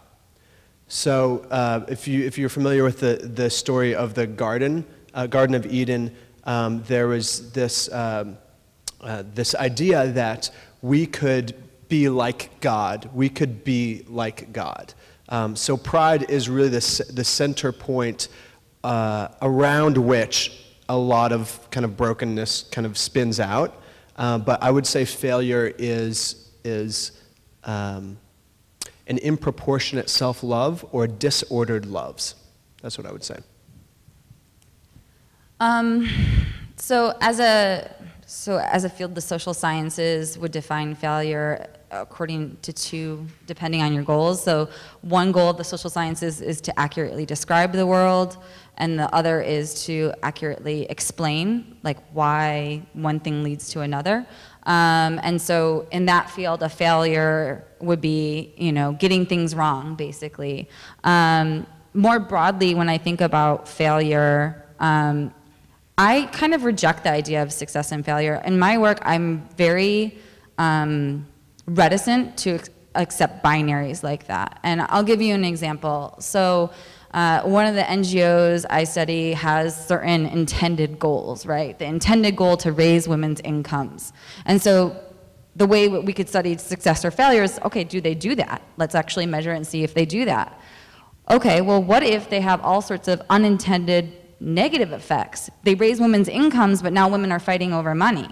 So if you're familiar with the story of the Garden of Eden, there was this idea that we could be like God. We could be like God. So pride is really the center point around which a lot of kind of brokenness kind of spins out. But I would say failure is an improportionate self-love or disordered loves. That's what I would say. So as a field, the social sciences would define failure according to two, depending on your goals. So one goal of the social sciences is to accurately describe the world, and the other is to accurately explain, like, why one thing leads to another. And so in that field, a failure would be, getting things wrong, basically. More broadly, when I think about failure, I kind of reject the idea of success and failure. In my work, I'm very reticent to accept binaries like that. And I'll give you an example. So one of the NGOs I study has certain intended goals, right? The intended goal to raise women's incomes. And so the way we could study success or failure is, okay, do they do that? Let's actually measure it and see if they do that. Okay, well, what if they have all sorts of unintended negative effects? They raise women's incomes, but now women are fighting over money.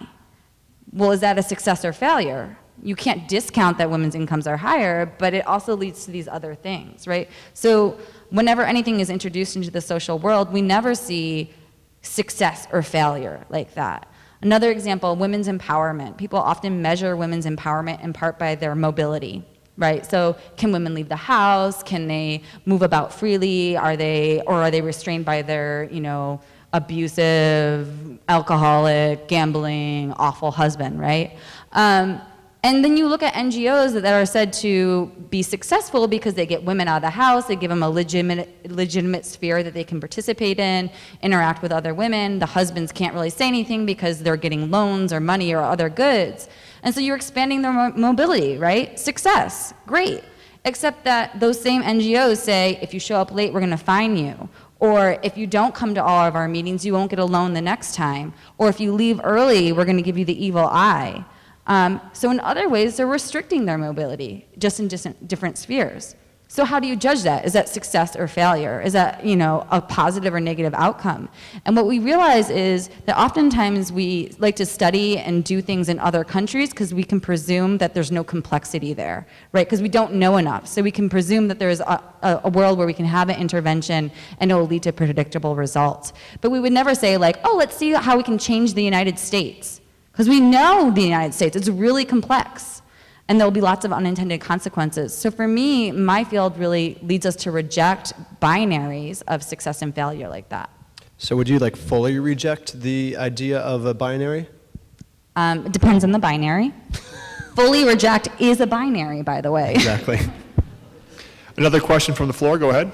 Well, is that a success or failure? You can't discount that women's incomes are higher, but it also leads to these other things, right? So whenever anything is introduced into the social world, we never see success or failure like that. Another example, women's empowerment. People often measure women's empowerment in part by their mobility, right? So can women leave the house? Can they move about freely? Are they restrained by their, abusive, alcoholic, gambling, awful husband, right? And then you look at NGOs that are said to be successful because they get women out of the house, they give them a legitimate sphere that they can participate in, interact with other women. The husbands can't really say anything because they're getting loans or money or other goods. And so you're expanding their mobility, right? Success, great. Except that those same NGOs say, if you show up late, we're gonna fine you. Or if you don't come to all of our meetings, you won't get a loan the next time. Or if you leave early, we're gonna give you the evil eye. So in other ways, they're restricting their mobility, just in different spheres. So how do you judge that? Is that success or failure? Is that, a positive or negative outcome? And what we realize is that oftentimes we like to study and do things in other countries because we can presume that there's no complexity there, right? Because we don't know enough. So we can presume that there's a world where we can have an intervention and it will lead to predictable results. But we would never say, like, oh, let's see how we can change the United States. Because we know the United States, it's really complex, and there'll be lots of unintended consequences. So for me, my field really leads us to reject binaries of success and failure like that. So would you fully reject the idea of a binary? It depends on the binary. Fully reject is a binary, by the way. Exactly. Another question from the floor, go ahead.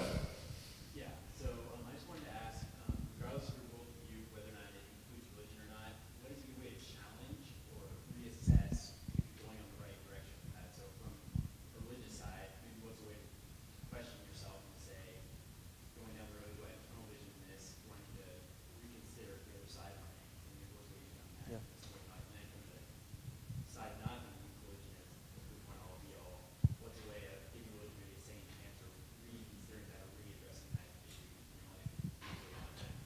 Going down the road, do I have tunnel vision in this, wanting to reconsider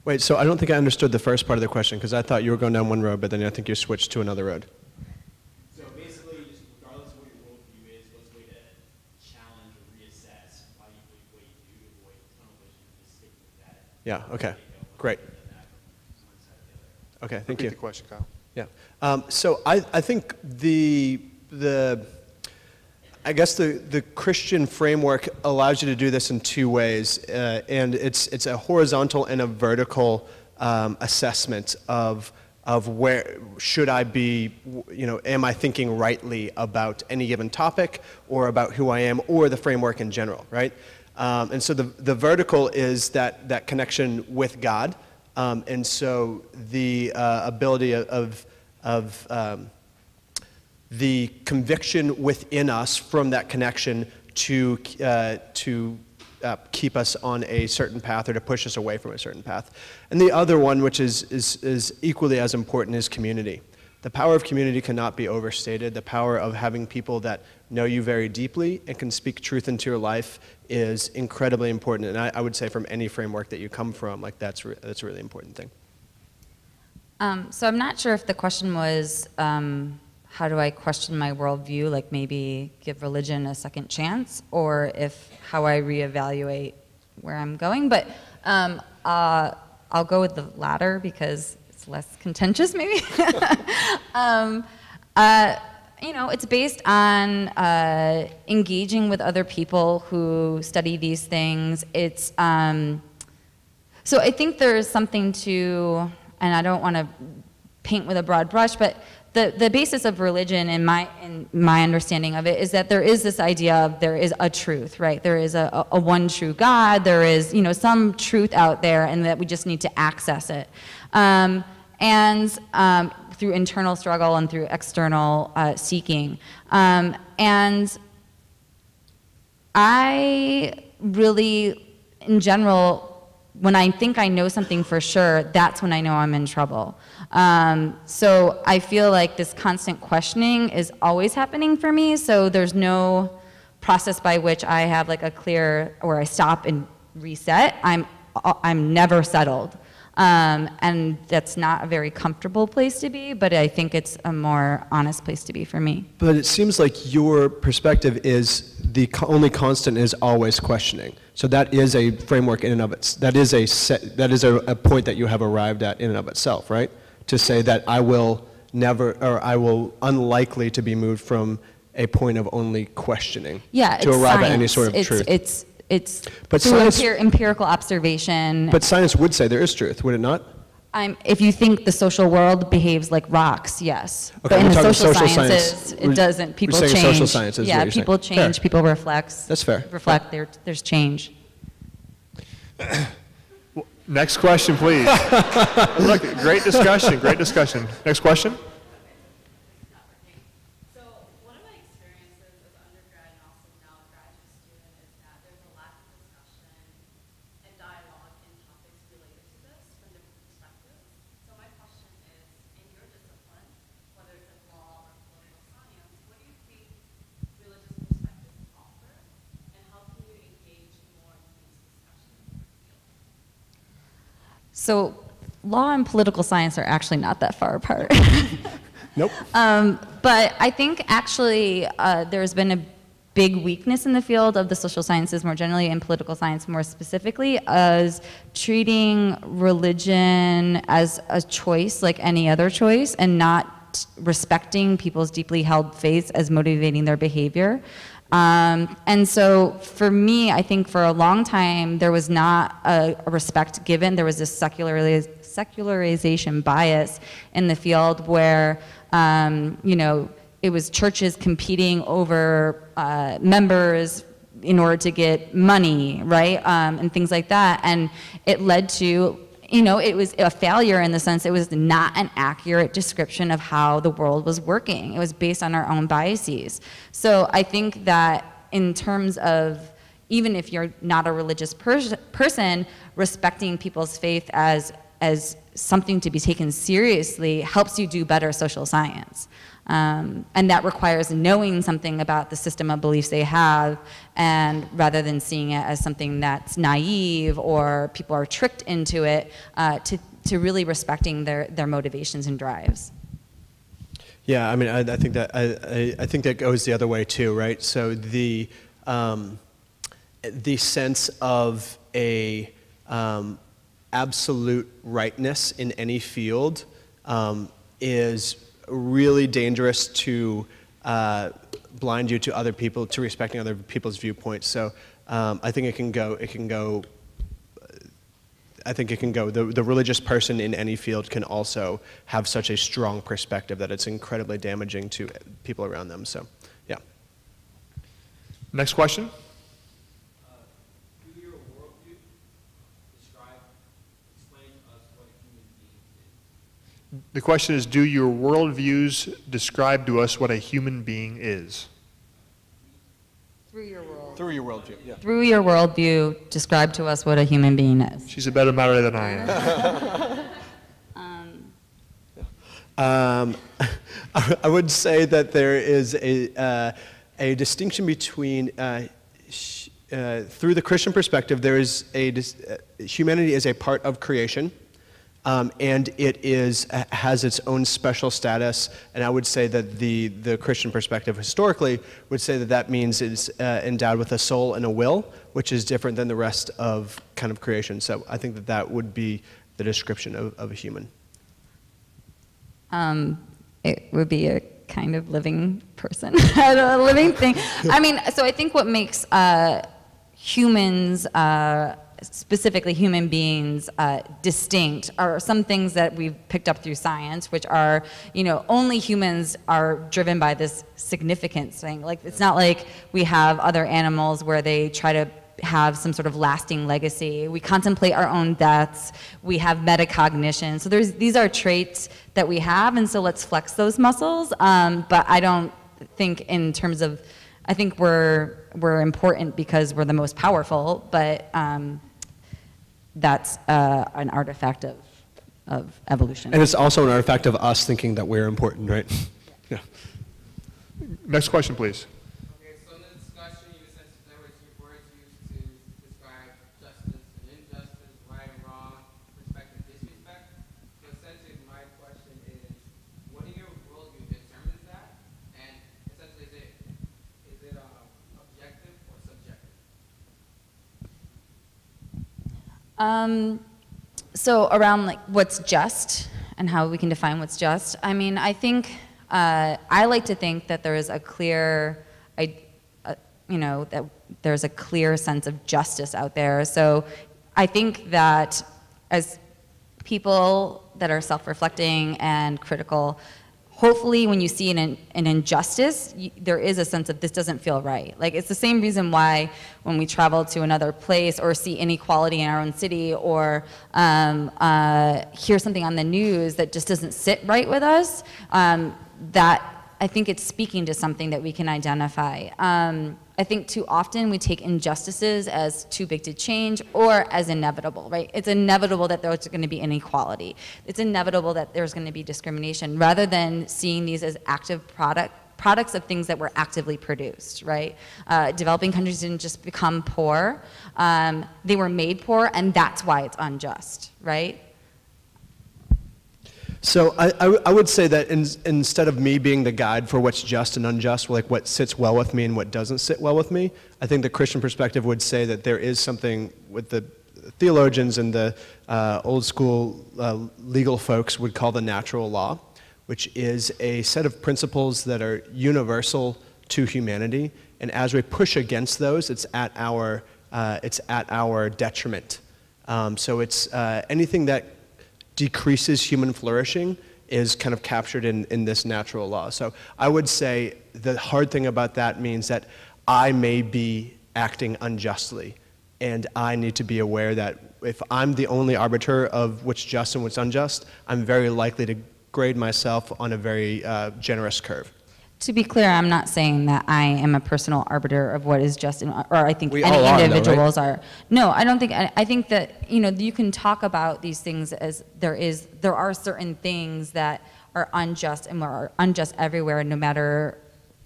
Wait, so I don't think I understood the first part of the question, because I thought you were going down one road, but then I think you switched to another road. So basically, just regardless of what your worldview is, what's a way to challenge or reassess why you believe what you do, to avoid tunnel vision, and just stick with that? Yeah, okay, great. Okay, thank Repeat you. the question, Kyle. Yeah. So I think I guess the Christian framework allows you to do this in two ways, and it's a horizontal and a vertical assessment of where should I be, am I thinking rightly about any given topic or about who I am or the framework in general, right? And so the vertical is that connection with God, and so the ability of the conviction within us from that connection to keep us on a certain path or to push us away from a certain path. And the other one, which is equally as important, is community. The power of community cannot be overstated. The power of having people that know you very deeply and can speak truth into your life is incredibly important. And I would say from any framework that you come from, like that's a really important thing. So I'm not sure if the question was, how do I question my worldview, like maybe give religion a second chance, or if how I reevaluate where I'm going. But I'll go with the latter because it's less contentious, maybe. It's based on engaging with other people who study these things. It's so I think there's something to, and I don't want to paint with a broad brush, but the basis of religion in my understanding of it is that there is this idea of there is a truth, right? There is a one true God, there is some truth out there, and that we just need to access it. Through internal struggle and through external seeking. And I really, in general, when I think I know something for sure, that's when I know I'm in trouble. So I feel like this constant questioning is always happening for me, so there's no process by which I have like a clear, or I stop and reset. I'm never settled. And that's not a very comfortable place to be, but I think it's a more honest place to be for me. But it seems like your perspective is the only constant is always questioning. So that is a framework in and of itself. That is a point that you have arrived at in and of itself, right? To say that I will never, or I will unlikely to be moved from a point of only questioning. Yeah, to arrive at any sort of truth. It's but through science, empirical observation. But science would say there is truth, would it not? If you think the social world behaves like rocks, yes. Okay, but in the social sciences, sciences, it doesn't. People saying change. Social sciences, yeah, people saying. change. Fair. People reflect. That's fair. Reflect. There's change. Next question, please. Look, great discussion. Great discussion. Next question. So law and political science are actually not that far apart. Nope. But I think actually there's been a big weakness in the field of the social sciences more generally and political science more specifically as treating religion as a choice like any other choice and not respecting people's deeply held faiths as motivating their behavior. And so for me, I think for a long time, there was not a respect given. There was this secularization bias in the field where, it was churches competing over members in order to get money, right? And things like that. And it led to, it was a failure in the sense it was not an accurate description of how the world was working. It was based on our own biases. So I think that in terms of, even if you're not a religious person, respecting people's faith as as something to be taken seriously helps you do better social science. And that requires knowing something about the system of beliefs they have, and rather than seeing it as something that's naive or people are tricked into it, to really respecting their motivations and drives. Yeah, I mean, I think that I think that goes the other way too, right? So the sense of a absolute rightness in any field is really dangerous to blind you to other people, to respecting other people's viewpoints. So I think it can go. I think it can go. The religious person in any field can also have such a strong perspective that it's incredibly damaging to people around them. So, yeah. Next question. Do your worldview explain to us what a human being is? The question is, do your worldviews describe to us what a human being is? Through your world. Through your worldview, yeah. Through your worldview, describe to us what a human being is. She's a better moderator than I am. I would say that there is a distinction between, through the Christian perspective, there is humanity is a part of creation, and it has its own special status. And I would say that the Christian perspective historically would say that that means it's endowed with a soul and a will, which is different than the rest of kind of creation. So I think that that would be the description of a human. It would be a kind of living person, a living thing. I mean, so I think what makes humans, specifically human beings, distinct are some things that we've picked up through science, which are, only humans are driven by this significance thing. Like, it's not like we have other animals where they try to have some sort of lasting legacy. We contemplate our own deaths. We have metacognition. So these are traits that we have, and so let's flex those muscles. But I don't think in terms of, I think we're important because we're the most powerful, but that's an artifact of evolution. And it's also an artifact of us thinking that we're important, right? Yeah. Next question, please. Okay, so in the discussion, you essentially, there was words used to describe justice and injustice, right and wrong, respect and disrespect. So essentially, my question is, what in your worldview determines that? And essentially, is it objective or subjective? So around like what's just and how we can define what's just, I mean, I think, I like to think that there is a clear, that there's a clear sense of justice out there. So I think that as people that are self-reflecting and critical, hopefully when you see an injustice, there is a sense of this doesn't feel right. Like, it's the same reason why when we travel to another place or see inequality in our own city or hear something on the news that just doesn't sit right with us, that I think it's speaking to something that we can identify. I think too often we take injustices as too big to change or as inevitable, right? It's inevitable that there's going to be inequality. It's inevitable that there's going to be discrimination, rather than seeing these as active products of things that were actively produced, right? Developing countries didn't just become poor. They were made poor, and that's why it's unjust, right? So I would say that instead of me being the guide for what's just and unjust, like what sits well with me and what doesn't sit well with me, I think the Christian perspective would say that there is something with the theologians and the old school legal folks would call the natural law, which is a set of principles that are universal to humanity. And as we push against those, it's at our detriment. So it's anything that decreases human flourishing is kind of captured in this natural law. So I would say the hard thing about that means that I may be acting unjustly, and I need to be aware that if I'm the only arbiter of what's just and what's unjust, I'm very likely to grade myself on a very generous curve. To be clear, I'm not saying that I am a personal arbiter of what is just, or I think We any all are, though, individuals are. No, I don't think. I think that you can talk about these things as there are certain things that are unjust and are unjust everywhere, no matter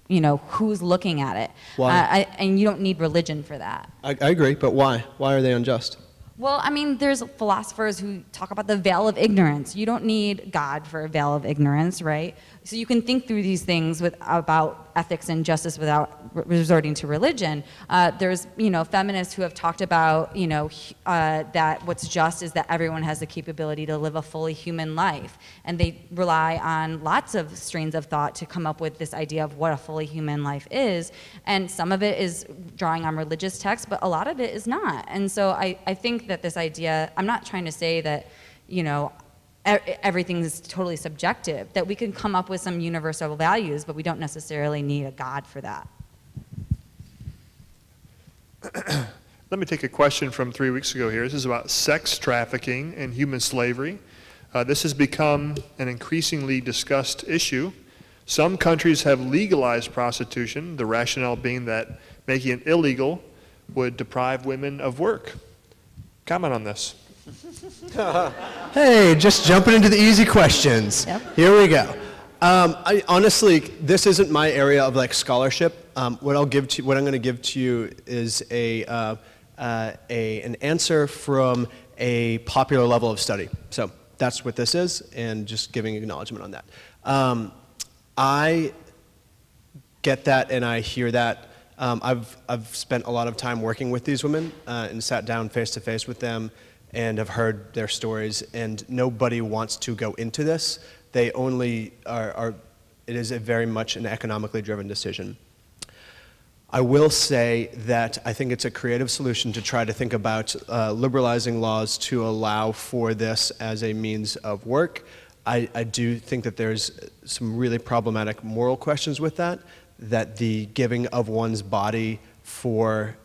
who's looking at it. Why? And you don't need religion for that. I agree, but why? Why are they unjust? Well, I mean, there's philosophers who talk about the veil of ignorance. You don't need God for a veil of ignorance, right? So you can think through these things about ethics and justice without resorting to religion. There's, feminists who have talked about, that what's just is that everyone has the capability to live a fully human life. And they rely on lots of strains of thought to come up with this idea of what a fully human life is. And some of it is drawing on religious texts, but a lot of it is not. And so I think that this idea, I'm not trying to say that, everything is totally subjective, that we can come up with some universal values, but we don't necessarily need a God for that. Let me take a question from 3 weeks ago here. This is about sex trafficking and human slavery. This has become an increasingly discussed issue. Some countries have legalized prostitution, the rationale being that making it illegal would deprive women of work. Comment on this. Hey, just jumping into the easy questions. Yep. Here we go. I honestly, this isn't my area of scholarship. What I'm going to give to you is an answer from a popular level of study. So that's what this is, and just giving acknowledgement on that. I get that, and I hear that. I've spent a lot of time working with these women and sat down face to face with them and have heard their stories, and nobody wants to go into this. They only it is very much an economically driven decision. I will say that I think it's a creative solution to try to think about liberalizing laws to allow for this as a means of work. I do think that there's some really problematic moral questions with that the giving of one's body for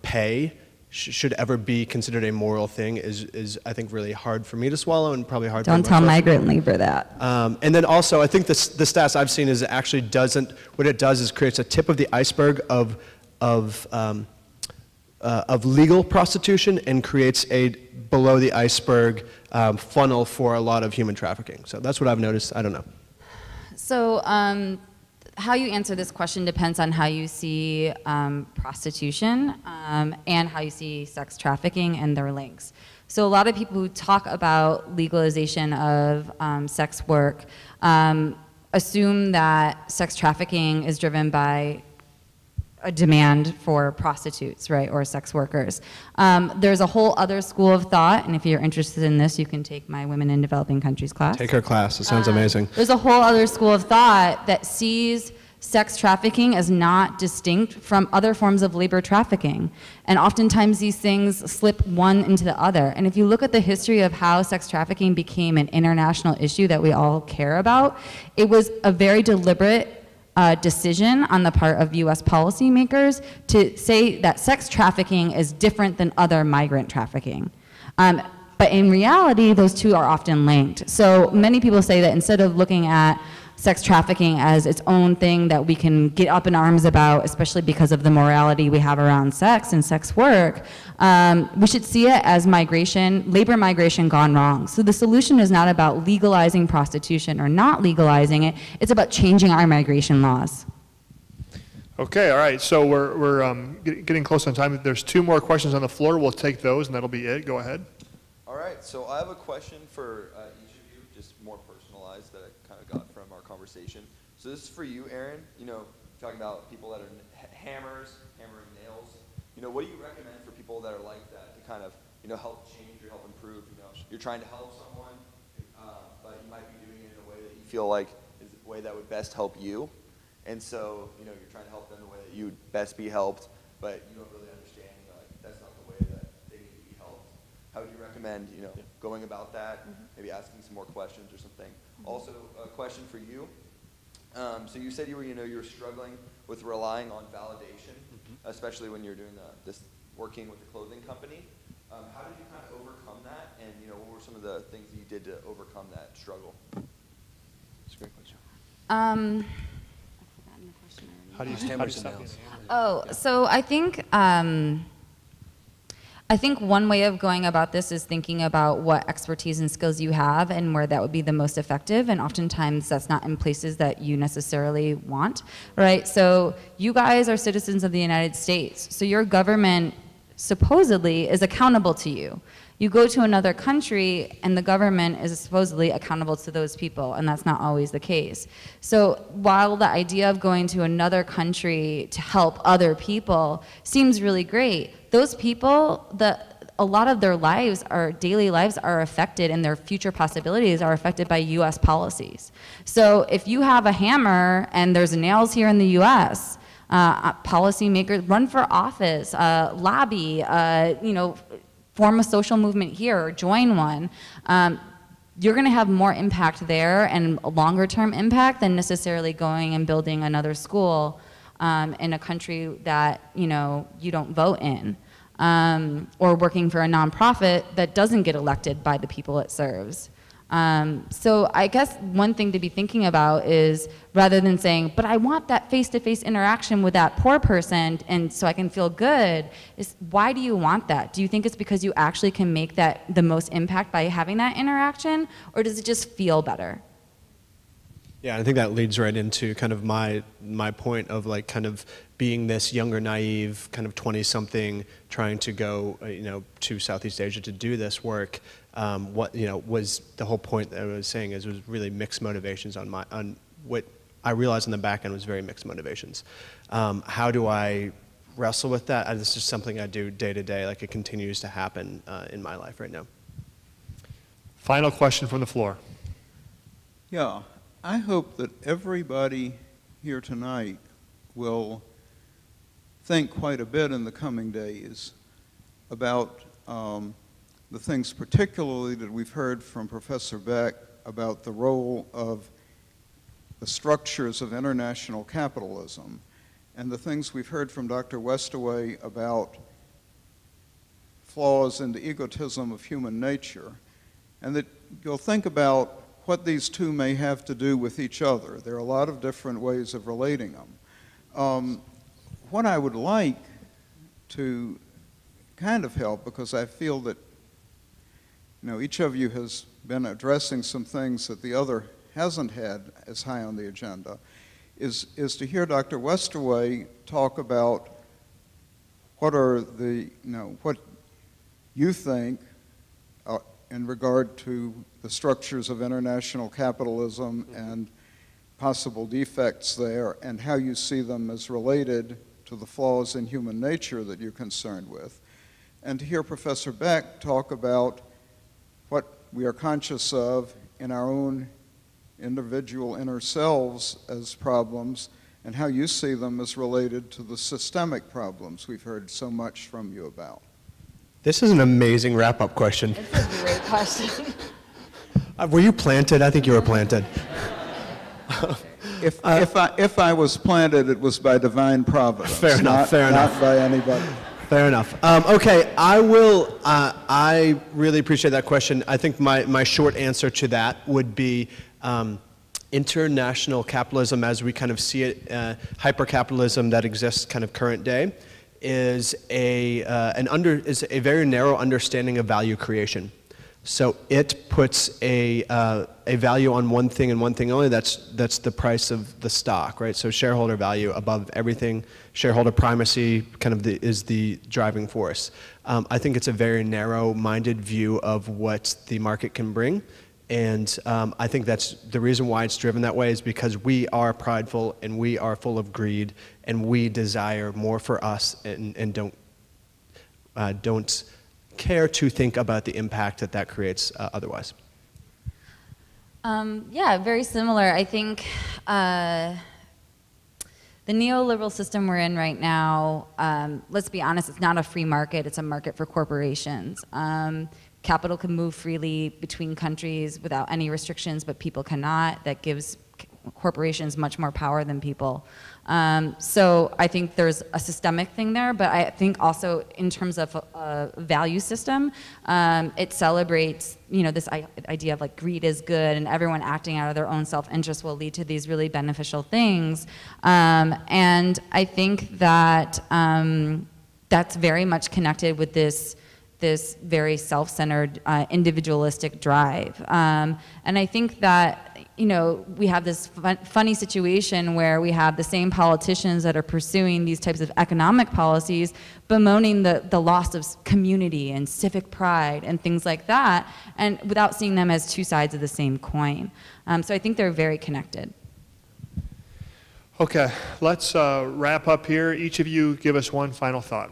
pay should ever be considered a moral thing is I think really hard for me to swallow, and probably hard. Don't tell migrant labor that. And then also, I think the stats I've seen is it actually doesn't. What it does is creates a tip of the iceberg of legal prostitution, and creates a below the iceberg funnel for a lot of human trafficking. So that's what I've noticed. I don't know. So how you answer this question depends on how you see prostitution and how you see sex trafficking and their links. So a lot of people who talk about legalization of sex work assume that sex trafficking is driven by a demand for prostitutes, right, or sex workers. There's a whole other school of thought, and if you're interested in this, you can take my Women in Developing Countries class. Take her class. It sounds amazing. There's a whole other school of thought that sees sex trafficking as not distinct from other forms of labor trafficking. And oftentimes these things slip one into the other. And if you look at the history of how sex trafficking became an international issue that we all care about, it was a very deliberate decision on the part of US policymakers to say that sex trafficking is different than other migrant trafficking. But in reality, those two are often linked. So many people say that instead of looking at sex trafficking as its own thing that we can get up in arms about, especially because of the morality we have around sex and sex work, we should see it as labor migration gone wrong. So the solution is not about legalizing prostitution or not legalizing it, it's about changing our migration laws. Okay, all right, so we're getting close on time. There's 2 more questions on the floor. We'll take those, and that'll be it. Go ahead. All right, so I have a question for each of you, just more personalized that I kind of got from our conversation. So this is for you, Erin. Talking about people that are hammering nails. What do you recommend for people that are like that to kind of, help change or help improve? You're trying to help someone, but you might be doing it in a way that you feel like is the way that would best help you. And so, you're trying to help them the way that you would best be helped, but you don't really understand, that's not the way that they need to be helped. How would you recommend, going about that? Maybe asking some more questions or something. Also, a question for you. So you said you were struggling with relying on validation, especially when you're doing this working with the clothing company. How did you kind of overcome that? And what were some of the things that you did to overcome that struggle? That's a great question. How do you stop being a hammer? Oh, so I think one way of going about this is thinking about what expertise and skills you have and where that would be the most effective, and oftentimes that's not in places that you necessarily want, right? So you guys are citizens of the United States, so your government supposedly is accountable to you. You go to another country and the government is supposedly accountable to those people, and that's not always the case. So while the idea of going to another country to help other people seems really great, those people, a lot of their lives, daily lives are affected, and their future possibilities are affected by US policies. So if you have a hammer and there's nails here in the US, policymakers run for office, lobby, form a social movement here or join one, you're going to have more impact there and a longer term impact than necessarily going and building another school in a country that you don't vote in, or working for a nonprofit that doesn't get elected by the people it serves. So I guess one thing to be thinking about is, rather than saying, but I want that face-to-face interaction with that poor person and so I can feel good, is why do you want that? Do you think it's because you actually can make that the most impact by having that interaction, or does it just feel better? Yeah, I think that leads right into kind of my point of like kind of being this younger, naive, kind of 20-something trying to go, to Southeast Asia to do this work. What was the whole point that I was saying is it was really mixed motivations on what I realized in the back end was very mixed motivations. How do I wrestle with that? This is just something I do day to day. Like, it continues to happen in my life right now. Final question from the floor. Yeah, I hope that everybody here tonight will think quite a bit in the coming days about the things particularly that we've heard from Professor Beck about the role of the structures of international capitalism, and the things we've heard from Dr. Westaway about flaws in the egotism of human nature, and that you'll think about what these two may have to do with each other. There are a lot of different ways of relating them. What I would like to kind of help, because I feel that each of you has been addressing some things that the other hasn't had as high on the agenda, is to hear Dr. Westaway talk about what are the, what you think in regard to the structures of international capitalism and possible defects there, and how you see them as related to the flaws in human nature that you're concerned with. And to hear Professor Beck talk about what we are conscious of in our own individual inner selves as problems, and how you see them as related to the systemic problems we've heard so much from you about. This is an amazing wrap-up question. It's a great question. Were you planted? I think you were planted. If I was planted, it was by divine providence. Fair enough, fair enough. Not by anybody. Fair enough. Okay, I really appreciate that question. I think my short answer to that would be international capitalism as we kind of see it, hyper-capitalism that exists kind of current day, is a very narrow understanding of value creation. So it puts a value on one thing and one thing only. That's the price of the stock, right? So shareholder value above everything. Shareholder primacy kind of is the driving force. I think it's a very narrow-minded view of what the market can bring, and I think that's the reason why it's driven that way, is because we are prideful and we are full of greed and we desire more for us and don't care to think about the impact that creates otherwise. Yeah, very similar. I think the neoliberal system we're in right now, let's be honest, it's not a free market, it's a market for corporations. Capital can move freely between countries without any restrictions, but people cannot. That gives corporations much more power than people. So I think there's a systemic thing there, but I think also in terms of a value system, it celebrates, this idea of like greed is good and everyone acting out of their own self-interest will lead to these really beneficial things. And I think that that's very much connected with this very self-centered, individualistic drive. And I think that, we have this funny situation where we have the same politicians that are pursuing these types of economic policies, bemoaning the loss of community and civic pride and things like that, and without seeing them as two sides of the same coin. So I think they're very connected. Okay, let's wrap up here. Each of you give us one final thought.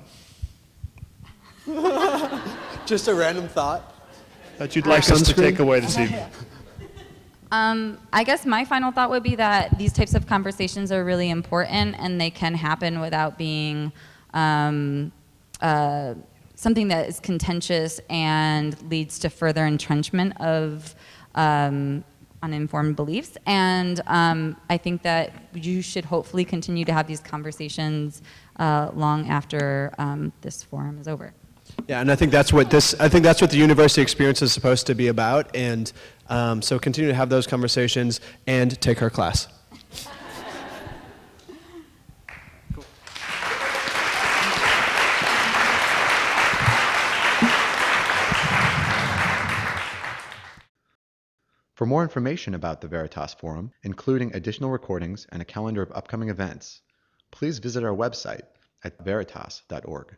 Just a random thought That you'd like us to take away this evening. I guess my final thought would be that these types of conversations are really important and they can happen without being something that is contentious and leads to further entrenchment of uninformed beliefs. And I think that you should hopefully continue to have these conversations long after this forum is over. Yeah, and I think that's what the university experience is supposed to be about. And so continue to have those conversations and take her class. For more information about the Veritas Forum, including additional recordings and a calendar of upcoming events, please visit our website at veritas.org.